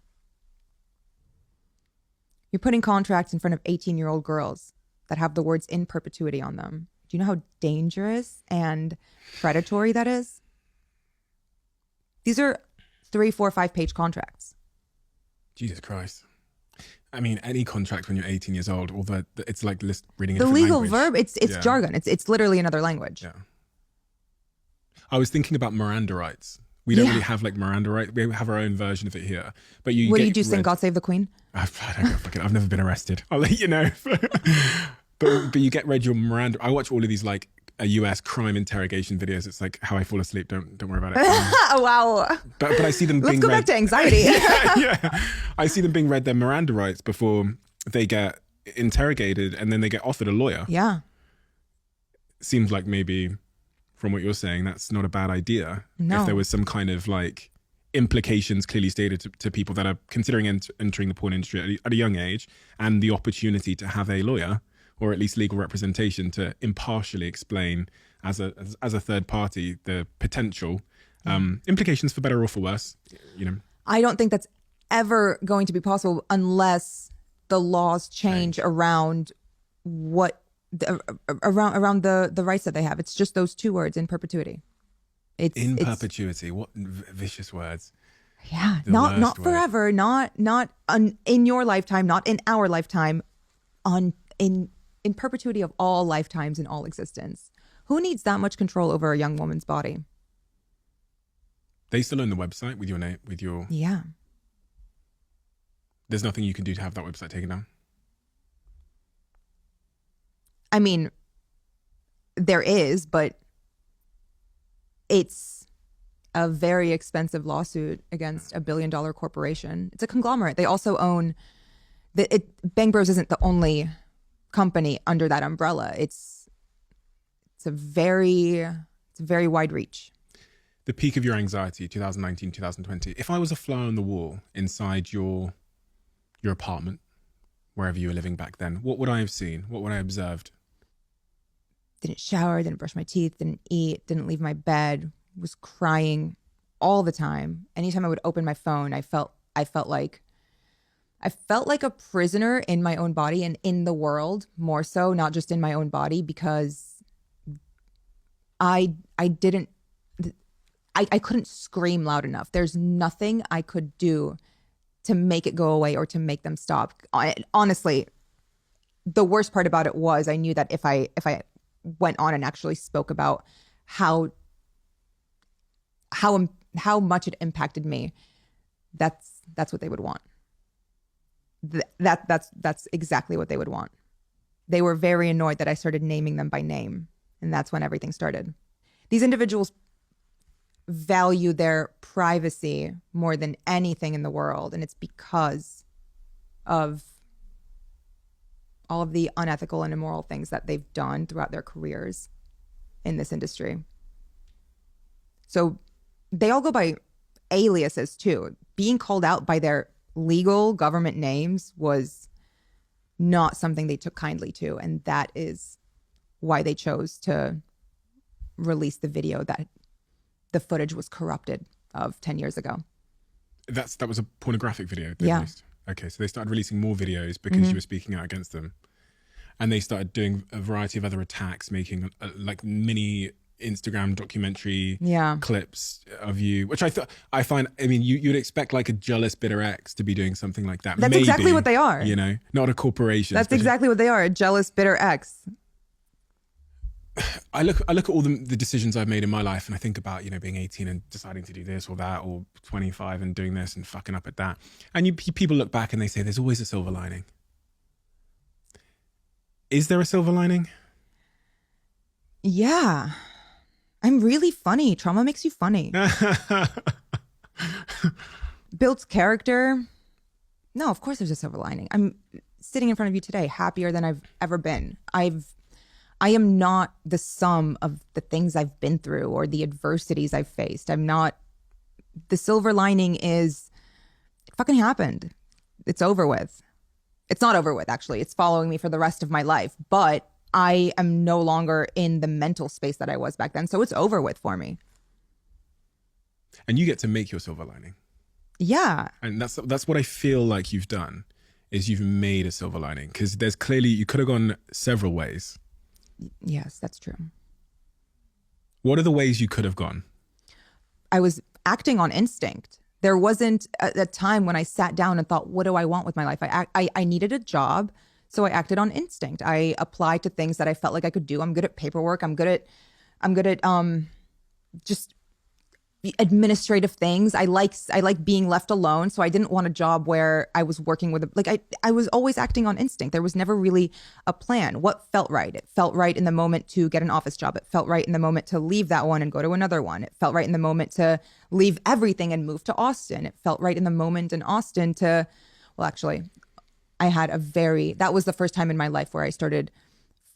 You're putting contracts in front of 18-year-old girls that have the words in perpetuity on them. Do you know how dangerous and predatory that is? These are 3, 4, 5 page contracts. Jesus Christ. I mean, any contract when you're 18 years old, although it's like reading a The different legal language. verb, it's Yeah. jargon. It's literally another language. Yeah. I was thinking about Miranda rights. We don't Yeah. really have like Miranda rights. We have our own version of it here. But you What do get you do? Sing read- God Save the Queen? I don't know. Fucking, I've never been arrested. I'll let you know. but you get read your Miranda. I watch all of these like a US crime interrogation videos. It's like how I fall asleep. Don't worry about it. Oh, wow. But I see them Let's being go read. back to anxiety. Yeah. I see them being read their Miranda rights before they get interrogated, and then they get offered a lawyer. Yeah. Seems like maybe from what you're saying, that's not a bad idea. No. If there was some kind of like implications clearly stated to people that are considering entering the porn industry at a young age, and the opportunity to have a lawyer or at least legal representation to impartially explain as a third party the potential implications for better or for worse, you know. I don't think that's ever going to be possible unless the laws change around around the rights that they have. It's just those two words, in perpetuity. It's Perpetuity. What vicious words. Yeah, The not worst word. forever, not in your lifetime, not in our lifetime, in perpetuity of all lifetimes in all existence. Who needs that much control over a young woman's body? They still own the website with your name, with your. Yeah. There's nothing you can do to have that website taken down. I mean, there is, but it's a very expensive lawsuit against $1 billion corporation. It's a conglomerate. They also own Bang Bros isn't the only company under that umbrella. It's a very wide reach. The peak of your anxiety, 2019, 2020. If I was a fly on the wall inside your apartment, wherever you were living back then, what would I have seen? What would I have observed? Didn't shower, didn't brush my teeth, didn't eat, didn't leave my bed, was crying all the time. Anytime I would open my phone, I felt like a prisoner in my own body and in the world, more so, not just in my own body, because I couldn't scream loud enough. There's nothing I could do to make it go away or to make them stop. Honestly, the worst part about it was I knew that if I went on and actually spoke about how much it impacted me, that's what they would want. That's exactly what they would want. They were very annoyed that I started naming them by name, and that's when everything started. These individuals value their privacy more than anything in the world, and it's because of all of the unethical and immoral things that they've done throughout their careers in this industry. So they all go by aliases too. Being called out by their legal government names was not something they took kindly to, and that is why they chose to release the video that the footage was corrupted of 10 years ago. That was a pornographic video they Yeah. released. Okay, so they started releasing more videos because you were speaking out against them, and they started doing a variety of other attacks, making like mini Instagram documentary clips of you, which I find. I mean, you'd expect like a jealous, bitter ex to be doing something like that. That's Maybe, exactly what they are. You know, not a corporation. That's exactly what they are, a jealous, bitter ex. I look at all the decisions I've made in my life, and I think about, you know, being 18 and deciding to do this or that, or 25 and doing this and fucking up at that. And people look back and they say there's always a silver lining. Is there a silver lining? Yeah. I'm really funny. Trauma makes you funny. Builds character. No, of course there's a silver lining. I'm sitting in front of you today happier than I've ever been. I am not the sum of the things I've been through or the adversities I've faced. I'm not. The silver lining is it fucking happened. It's over with. It's not over with, actually. It's following me for the rest of my life. But I am no longer in the mental space that I was back then. So it's over with for me. And you get to make your silver lining. Yeah. And that's what I feel like you've done, is you've made a silver lining. Because there's clearly, you could have gone several ways. Yes, that's true. What are the ways you could have gone? I was acting on instinct. There wasn't a time when I sat down and thought, what do I want with my life? I needed a job, so I acted on instinct. I applied to things that I felt like I could do. I'm good at paperwork. I'm good at just administrative things. I like being left alone. So I didn't want a job where I was working with I was always acting on instinct. There was never really a plan. What felt right? It felt right in the moment to get an office job. It felt right in the moment to leave that one and go to another one. It felt right in the moment to leave everything and move to Austin. It felt right in the moment in Austin to, well, actually, that was the first time in my life where I started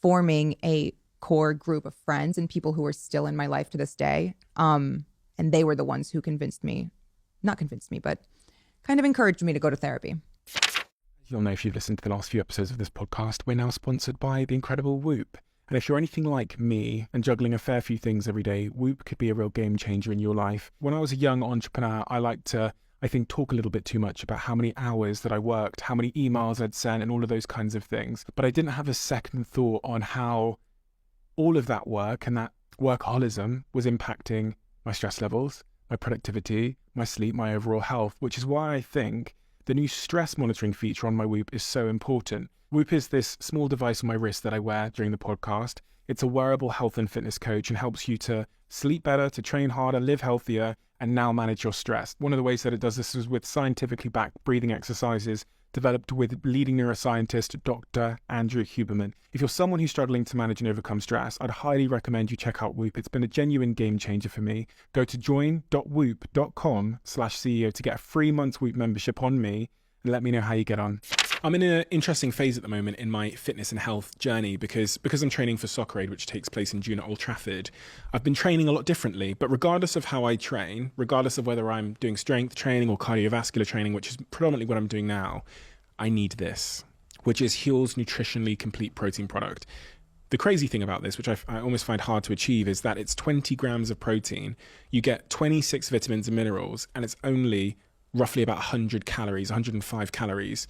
forming a core group of friends and people who are still in my life to this day. And they were the ones who not convinced me, but kind of encouraged me to go to therapy. You'll know if you've listened to the last few episodes of this podcast, we're now sponsored by the incredible Whoop. And if you're anything like me and juggling a fair few things every day, Whoop could be a real game changer in your life. When I was a young entrepreneur, I liked to, talk a little bit too much about how many hours that I worked, how many emails I'd sent, and all of those kinds of things. But I didn't have a second thought on how all of that work and that workaholism was impacting my stress levels, my productivity, my sleep, my overall health, which is why I think the new stress monitoring feature on my Whoop is so important. Whoop is this small device on my wrist that I wear during the podcast. It's a wearable health and fitness coach and helps you to sleep better, to train harder, live healthier, and now manage your stress. One of the ways that it does this is with scientifically backed breathing exercises developed with leading neuroscientist Dr. Andrew Huberman. If you're someone who's struggling to manage and overcome stress, I'd highly recommend you check out Whoop. It's been a genuine game changer for me. Go to join.whoop.com/CEO to get a 3 months Whoop membership on me and let me know how you get on. I'm in an interesting phase at the moment in my fitness and health journey because I'm training for Soccer Aid, which takes place in June at Old Trafford. I've been training a lot differently, but regardless of how I train, regardless of whether I'm doing strength training or cardiovascular training, which is predominantly what I'm doing now, I need this, which is Huel's nutritionally complete protein product. The crazy thing about this, which I almost find hard to achieve, is that it's 20 grams of protein. You get 26 vitamins and minerals, and it's only roughly about 100 calories, 105 calories.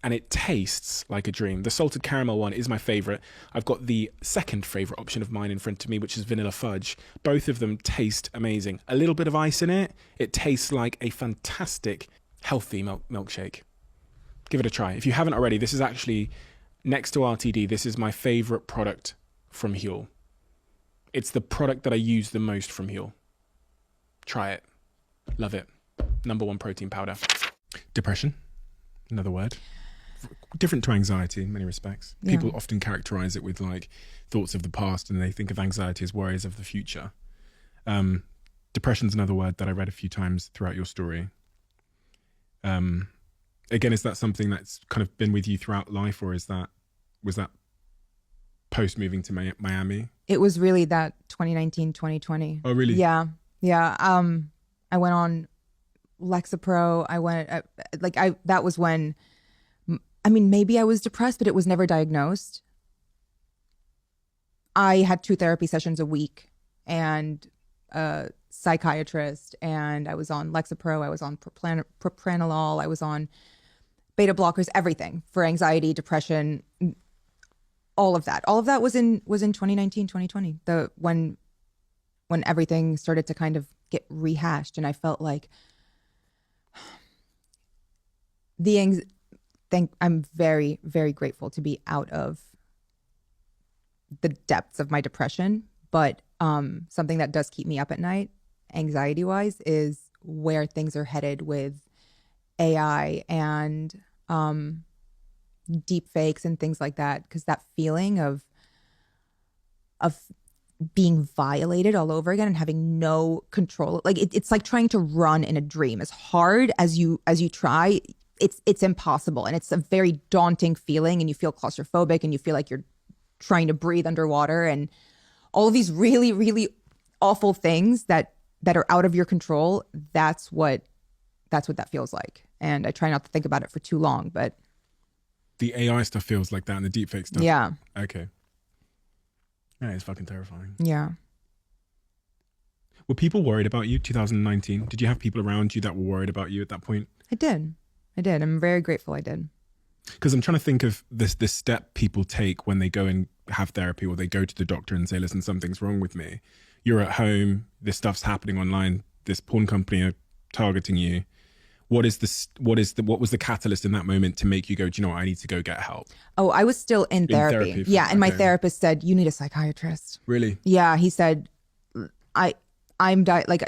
And it tastes like a dream. The salted caramel one is my favorite. I've got the second favorite option of mine in front of me, which is vanilla fudge. Both of them taste amazing. A little bit of ice in it, it tastes like a fantastic, healthy milkshake. Give it a try. If you haven't already, this is actually, next to RTD, this is my favorite product from Huel. It's the product that I use the most from Huel. Try it. Love it. #1 protein powder. Depression, another word. Different to anxiety in many respects. Yeah. People often characterize it with like thoughts of the past, and they think of anxiety as worries of the future. Depression's another word that I read a few times throughout your story. Again, is that something that's kind of been with you throughout life, or was that post moving to Miami? It was really that 2019, 2020. Oh, really? Yeah. Yeah. I went on Lexapro. That was when, maybe I was depressed, but it was never diagnosed. I had 2 therapy sessions a week and a psychiatrist, and I was on Lexapro. I was on propranolol. I was on beta blockers, everything for anxiety, depression, all of that. All of that was in 2019, 2020. When everything started to kind of get rehashed, and I felt like I'm very, very grateful to be out of the depths of my depression. But something that does keep me up at night, anxiety-wise, is where things are headed with AI and deep fakes and things like that. Because that feeling of being violated all over again and having no control, like it's like trying to run in a dream. As hard as you try, it's impossible, and it's a very daunting feeling, and you feel claustrophobic, and you feel like you're trying to breathe underwater, and all of these really, really awful things that are out of your control. That's what that feels like. And I try not to think about it for too long, but The AI stuff feels like that, and the deepfake stuff. yeah. Okay. Yeah, it's fucking terrifying. Yeah. Were people worried about you 2019? Did you have people around you that were worried about you at that point? I did. I'm very grateful I did. Because I'm trying to think of this step people take when they go and have therapy, or they go to the doctor and say, listen, something's wrong with me. You're at home, this stuff's happening online, this porn company are targeting you. What was the catalyst in that moment to make you go, do you know what, I need to go get help? Oh, I was still in therapy. Yeah, and my okay. therapist said, you need a psychiatrist. Really? Yeah, he said, like,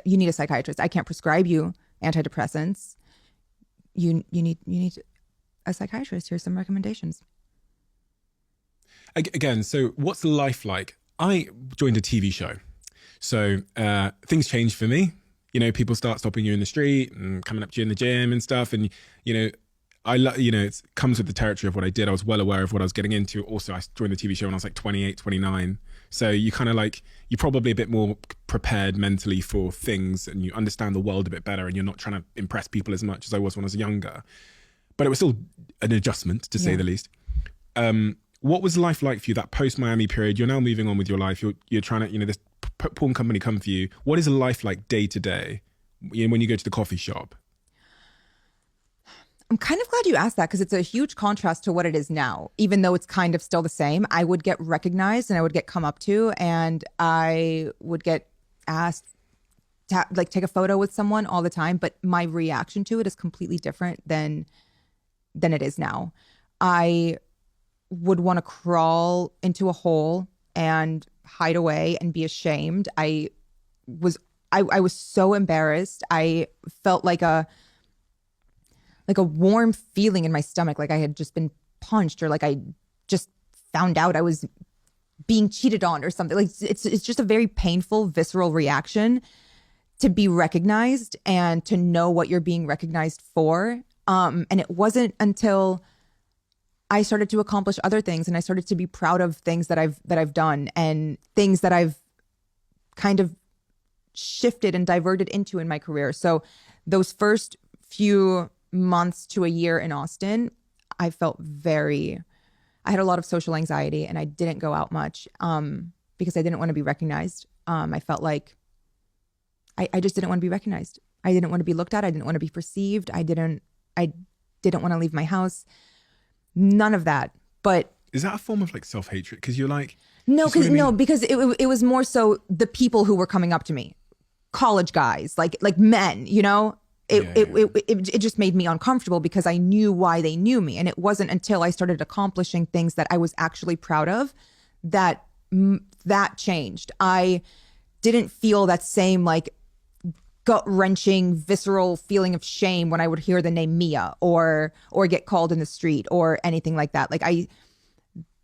you need a psychiatrist. I can't prescribe you antidepressants. You need a psychiatrist. Here's some recommendations. Again, so what's life like? I joined a TV show. So things changed for me. You know, people start stopping you in the street and coming up to you in the gym and stuff. And, you know, it comes with the territory of what I did. I was well aware of what I was getting into. Also, I joined the TV show when I was like 28, 29. So you kind of like, you're probably a bit more prepared mentally for things and you understand the world a bit better and you're not trying to impress people as much as I was when I was younger. But it was still an adjustment, to say the least. What was life like for you, that post-Miami period? You're now moving on with your life. You're trying to, you know, this porn company come for you. What is life like day to day when you go to the coffee shop? I'm kind of glad you asked that because it's a huge contrast to what it is now. Even though it's kind of still the same, I would get recognized and I would get come up to and I would get asked to like take a photo with someone all the time. But my reaction to it is completely different than it is now. I would want to crawl into a hole and hide away and be ashamed. I was so embarrassed. I felt like a warm feeling in my stomach, like I had just been punched or like I just found out I was being cheated on or something. Like it's just a very painful, visceral reaction to be recognized and to know what you're being recognized for. And it wasn't until I started to accomplish other things and I started to be proud of things that I've done and things that I've kind of shifted and diverted into in my career. So those first few months to a year in Austin, I had a lot of social anxiety and I didn't go out much because I didn't want to be recognized. I felt like I just didn't want to be recognized. I didn't want to be looked at. I didn't want to be perceived. I didn't want to leave my house. None of that. But is that a form of like self-hatred? Because you're like, because it was more so the people who were coming up to me, college guys, like men, you know. It just made me uncomfortable because I knew why they knew me, and it wasn't until I started accomplishing things that I was actually proud of that changed. I didn't feel that same like gut-wrenching, visceral feeling of shame when I would hear the name Mia or get called in the street or anything like that. Like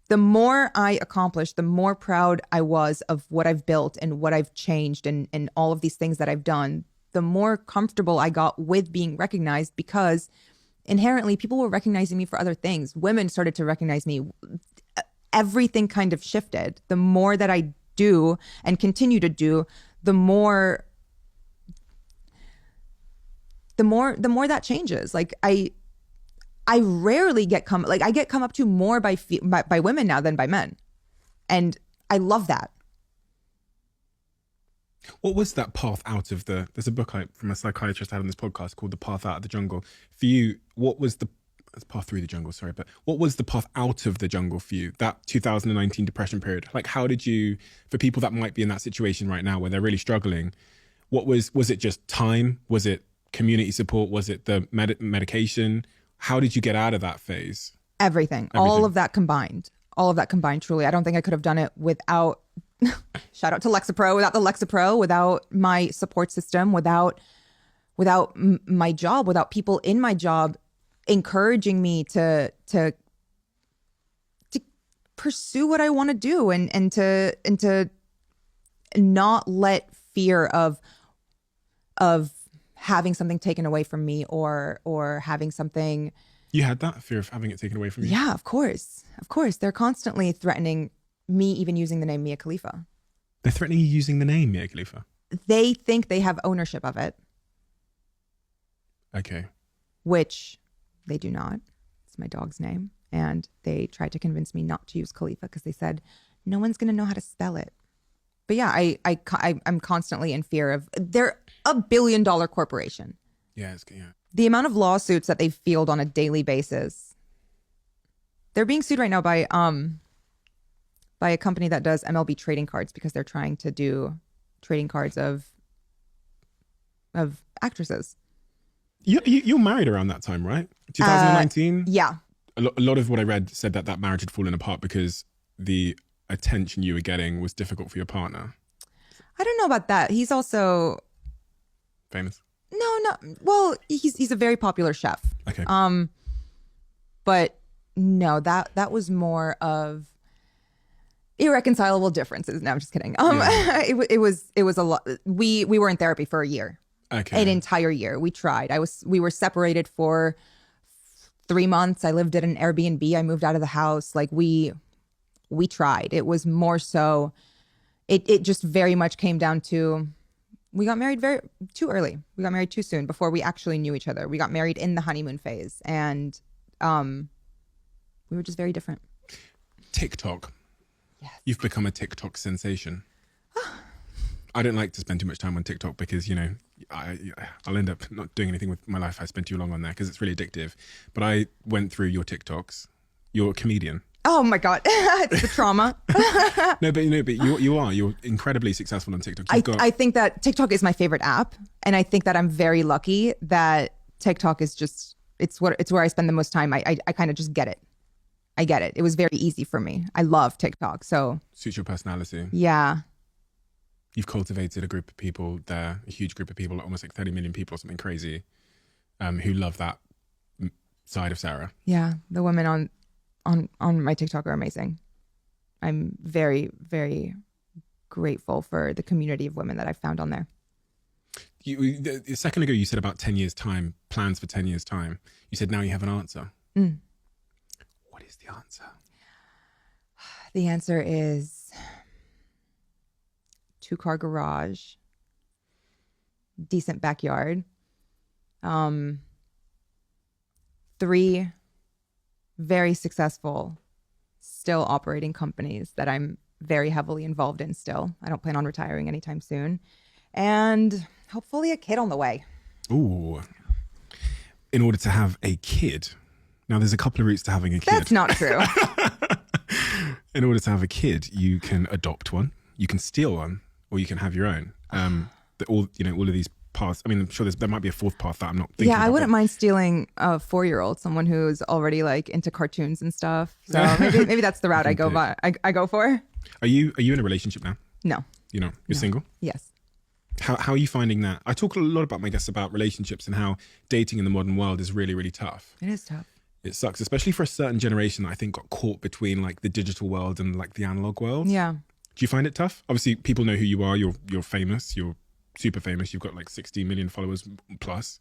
the more I accomplished, the more proud I was of what I've built and what I've changed and all of these things that I've done, the more comfortable I got with being recognized because inherently people were recognizing me for other things. Women started to recognize me. Everything kind of shifted. The more that I do and continue to do, the more that changes. Like I rarely get I get come up to more by women now than by men. And I love that. What was that path out of there's a book from a psychiatrist I had on this podcast called The Path Out of the Jungle. For you, what was the path through the jungle, sorry, but what was the path out of the jungle for you, that 2019 depression period? Like how did you, for people that might be in that situation right now where they're really struggling, was it just time? Was it community support? Was it the medication? How did you get out of that phase? Everything. All of that combined, truly. I don't think I could have done it without, shout out to Lexapro, without the Lexapro, without my support system, without my job, without people in my job encouraging me to pursue what I want to do and to not let fear of having something taken away from me or having something. You had that fear of having it taken away from you? Yeah, of course. They're constantly threatening me even using the name Mia Khalifa. They're threatening you using the name Mia Khalifa? They think they have ownership of it. Okay. Which they do not. It's my dog's name. And they tried to convince me not to use Khalifa because they said, no one's going to know how to spell it. But yeah, I'm constantly in fear of, they're $1 billion corporation. Yeah. The amount of lawsuits that they field on a daily basis. They're being sued right now by a company that does MLB trading cards because they're trying to do trading cards of actresses. You're married around that time, right? 2019. Yeah. A lot of what I read said that marriage had fallen apart because the attention you were getting was difficult for your partner. I don't know about that. He's also Famous. no. Well, he's a very popular chef. Okay. But no, that was more of irreconcilable differences. No, I'm just kidding. It was a lot. We were in therapy for a year. Okay. An entire year. We tried. We were separated for 3 months. I lived at an Airbnb. I moved out of the house. Like we tried. It was more so it just very much came down to we got married too early. We got married too soon before we actually knew each other. We got married in the honeymoon phase, and we were just very different. TikTok. Yes. You've become a TikTok sensation. I don't like to spend too much time on TikTok because, you know, I'll end up not doing anything with my life if I spend too long on there because it's really addictive. But I went through your TikToks. You're a comedian. Oh my God. It's the trauma. No, but you're incredibly successful on TikTok. I think that TikTok is my favorite app. And I think that I'm very lucky that TikTok is just, it's where I spend the most time. I kind of just get it. I get it. It was very easy for me. I love TikTok. So suits your personality. Yeah. You've cultivated a group of people there, a huge group of people, almost like 30 million people or something crazy, who love that side of Sarah. Yeah. The women on my TikTok are amazing. I'm very, very grateful for the community of women that I've found on there. A second ago, you said about 10 years' time, plans for 10 years' time. You said now you have an answer. What is the answer? The answer is 2-car garage, decent backyard, 3 very successful, still operating companies that I'm very heavily involved in still. I don't plan on retiring anytime soon. And hopefully a kid on the way. Ooh. In order to have a kid. Now, there's a couple of routes to having a kid. That's not true. In order to have a kid, you can adopt one, you can steal one, or you can have your own. All of these paths. I mean, I'm sure there might be a fourth path that I'm not thinking Yeah, I of, wouldn't mind stealing a 4-year-old, someone who's already like into cartoons and stuff. So maybe that's the route I go for. Are you in a relationship now? No. You're single? Yes. How are you finding that? I talk a lot about my guests about relationships and how dating in the modern world is really, really tough. It is tough. It sucks, especially for a certain generation that I think got caught between like the digital world and like the analog world. Yeah. Do you find it tough? Obviously, people know who you are. You're famous. You're super famous. You've got like 60 million followers plus.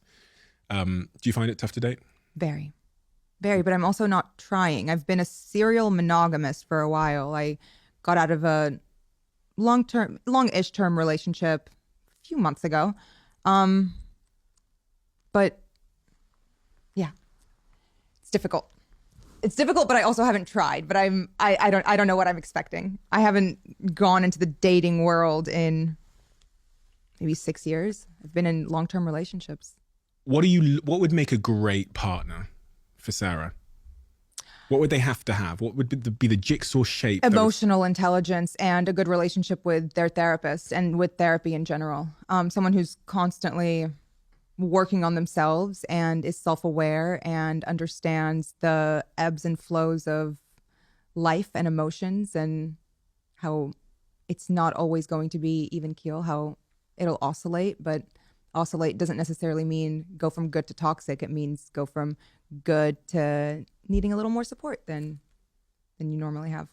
Do you find it tough to date? Very, very. But I'm also not trying. I've been a serial monogamist for a while. I got out of a long-ish term relationship a few months ago. But yeah, it's difficult. It's difficult, but I also haven't tried. But I don't know what I'm expecting. I haven't gone into the dating world in maybe 6 years. I've been in long-term relationships. What would make a great partner for Sarah? What would they have to have? What would be the jigsaw shape? Emotional intelligence and a good relationship with their therapist and with therapy in general. Someone who's constantly working on themselves and is self-aware and understands the ebbs and flows of life and emotions and how it's not always going to be even keel, how it'll oscillate, but oscillate doesn't necessarily mean go from good to toxic. It means go from good to needing a little more support than you normally have.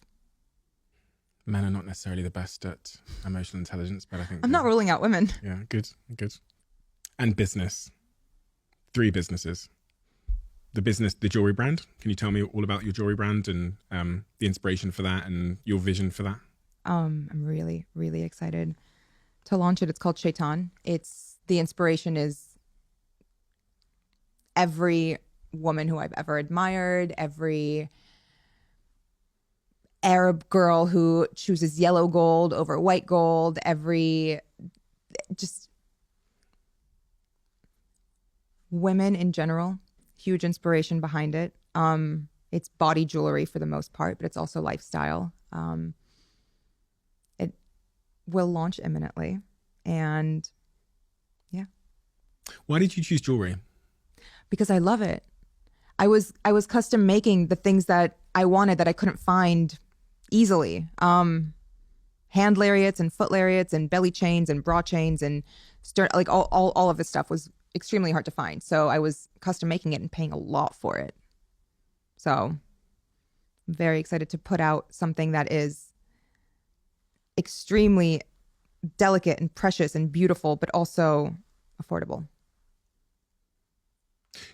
Men are not necessarily the best at emotional intelligence, but I think I'm not ruling out women. Yeah, good. And business. 3 businesses. The jewelry brand. Can you tell me all about your jewelry brand and the inspiration for that and your vision for that? I'm really, really excited to launch it. It's called Shaitan. The inspiration is every woman who I've ever admired, every Arab girl who chooses yellow gold over white gold, just women in general, huge inspiration behind it. It's body jewelry for the most part, but it's also lifestyle. It will launch imminently. And yeah. Why did you choose jewelry? Because I love it. I was custom making the things that I wanted that I couldn't find easily. Hand lariats and foot lariats and belly chains and bra chains and like all of this stuff was extremely hard to find. So I was custom making it and paying a lot for it. So I'm very excited to put out something that is extremely delicate and precious and beautiful, but also affordable.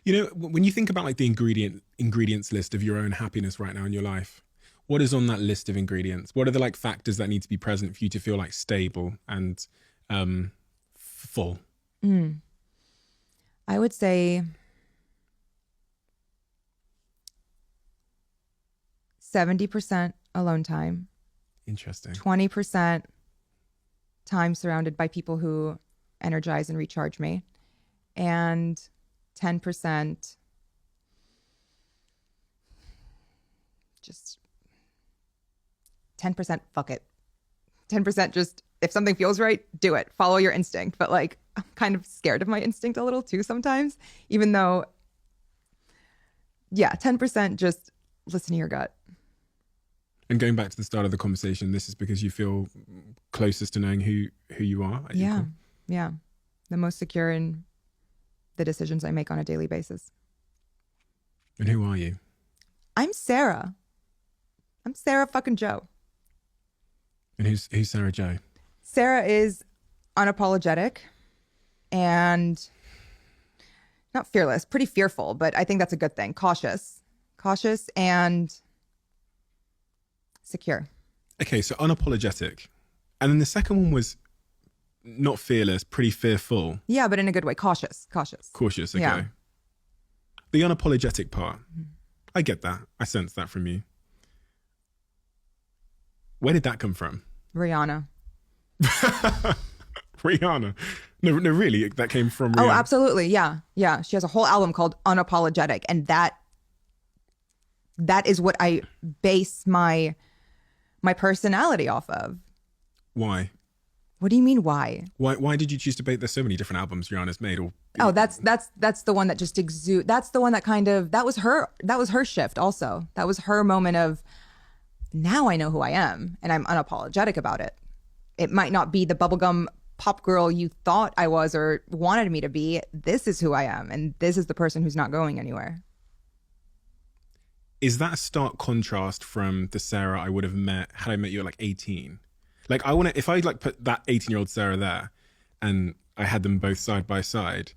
You know, when you think about like the ingredients list of your own happiness right now in your life, what is on that list of ingredients? What are the like factors that need to be present for you to feel like stable and full? I would say 70% alone time. Interesting. 20% time surrounded by people who energize and recharge me. And 10% just 10% fuck it. 10% just if something feels right, do it. Follow your instinct. But like I'm kind of scared of my instinct a little too sometimes, even though 10% just listen to your gut. And going back to the start of the conversation, this is because you feel closest to knowing who you are. Yeah. Yeah. The most secure in the decisions I make on a daily basis. And who are you? I'm Sarah. I'm Sarah fucking Joe. And who's Sarah Joe? Sarah is unapologetic and not fearless, pretty fearful, but I think that's a good thing. Cautious and secure. Okay, so unapologetic. And then the second one was not fearless, pretty fearful. Yeah, but in a good way. Cautious. Cautious, okay. Yeah. The unapologetic part. I get that. I sense that from you. Where did that come from? Rihanna. Rihanna. No, really, that came from Rihanna. Oh, absolutely. Yeah. Yeah. She has a whole album called Unapologetic. And that is what I base my personality off of. Why? What do you mean why? Why did you choose to bake? There's so many different albums Rihanna's made. That's the one that just exude. That's the one that kind of that was her shift also. That was her moment of now I know who I am and I'm unapologetic about it. It might not be the bubblegum pop girl you thought I was or wanted me to be. This is who I am and this is the person who's not going anywhere. Is that a stark contrast from the Sarah I would have met had I met you at like 18? Like if I like put that 18-year-old Sarah there and I had them both side by side,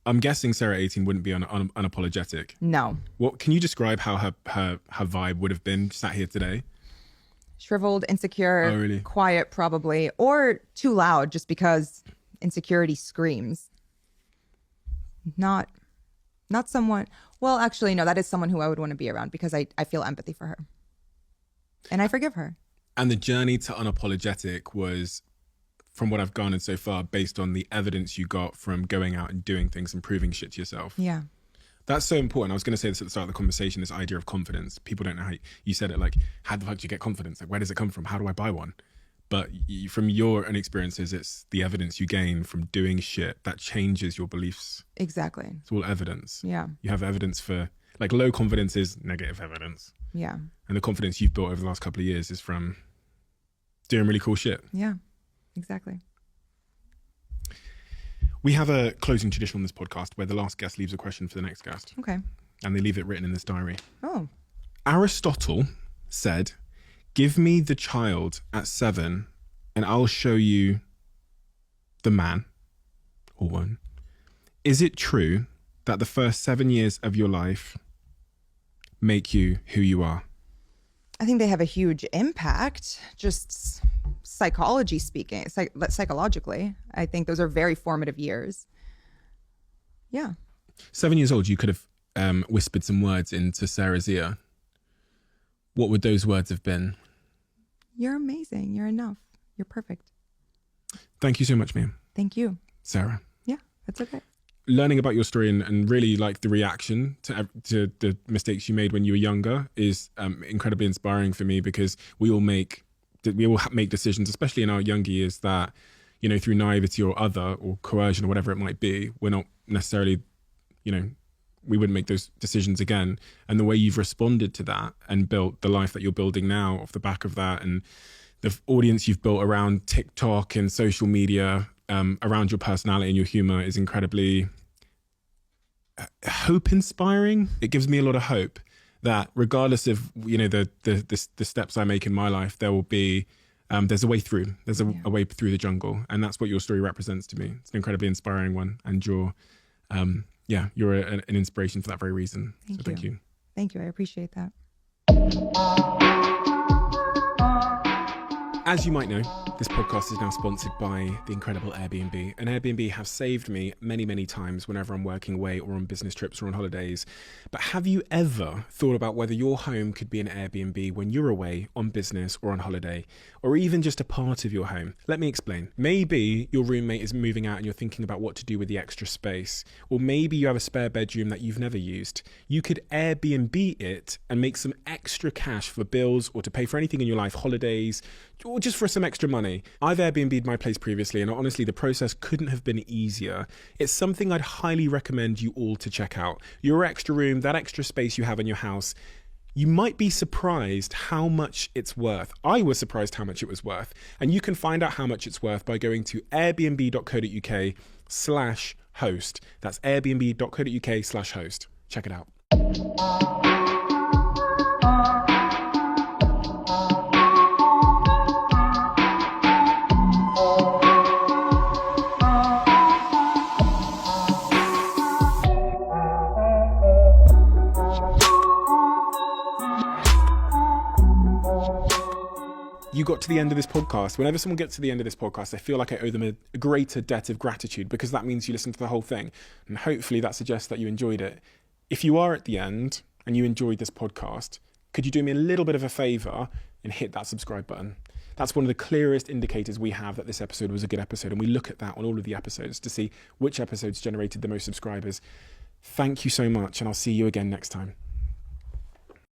I'm guessing Sarah 18 wouldn't be unapologetic. No. What can you describe how her vibe would have been sat here today? Shriveled, insecure, Oh, really? Quiet probably, or too loud just because insecurity screams. Not someone, well, actually, no, that is someone who I would want to be around because I feel empathy for her. And I forgive her. And the journey to unapologetic was, from what I've garnered so far, based on the evidence you got from going out and doing things and proving shit to yourself. Yeah. That's so important. I was going to say this at the start of the conversation, this idea of confidence. People don't know how you said it, like, how the fuck do you get confidence? Like, where does it come from? How do I buy one? But from your own experiences, it's the evidence you gain from doing shit that changes your beliefs. Exactly. It's all evidence. Yeah. You have evidence for, like, low confidence is negative evidence. Yeah. And the confidence you've built over the last couple of years is from doing really cool shit. Yeah, exactly. We have a closing tradition on this podcast where the last guest leaves a question for the next guest. Okay. And they leave it written in this diary. Oh. Aristotle said, "Give me the child at 7 and I'll show you the man or one. Is it true that the first 7 years of your life make you who you are?" I think they have a huge impact, just psychologically. I think those are very formative years. Yeah. 7 years old, you could have whispered some words into Sarah's ear. What would those words have been? You're amazing. You're enough. You're perfect. Thank you so much, ma'am. Thank you. Sarah. Yeah, that's okay. Learning about your story and really like the reaction to the mistakes you made when you were younger is incredibly inspiring for me, because we all make decisions, especially in our younger years, that, you know, through naivety or coercion or whatever it might be, we're not necessarily, we wouldn't make those decisions again. And the way you've responded to that and built the life that you're building now off the back of that, and the audience you've built around TikTok and social media, around your personality and your humor, is incredibly hope inspiring. It gives me a lot of hope that regardless of the steps I make in my life, there will be there's a way through. There's a way through the jungle, and that's what your story represents to me. It's an incredibly inspiring one, and you're an inspiration for that very reason. Thank you. Thank you. I appreciate that. As you might know, this podcast is now sponsored by the incredible Airbnb. And Airbnb have saved me many, many times whenever I'm working away or on business trips or on holidays. But have you ever thought about whether your home could be an Airbnb when you're away on business or on holiday, or even just a part of your home? Let me explain. Maybe your roommate is moving out and you're thinking about what to do with the extra space. Or maybe you have a spare bedroom that you've never used. You could Airbnb it and make some extra cash for bills or to pay for anything in your life, holidays, or just for some extra money. I've Airbnb'd my place previously, and honestly, the process couldn't have been easier. It's something I'd highly recommend you all to check out. Your extra room, that extra space you have in your house, you might be surprised how much it's worth. I was surprised how much it was worth. And you can find out how much it's worth by going to airbnb.co.uk/host. That's airbnb.co.uk/host. Check it out. You got to the end of this podcast. Whenever someone gets to the end of this podcast, I feel like I owe them a greater debt of gratitude, because that means you listened to the whole thing. And hopefully that suggests that you enjoyed it. If you are at the end and you enjoyed this podcast, could you do me a little bit of a favor and hit that subscribe button? That's one of the clearest indicators we have that this episode was a good episode. And we look at that on all of the episodes to see which episodes generated the most subscribers. Thank you so much. And I'll see you again next time.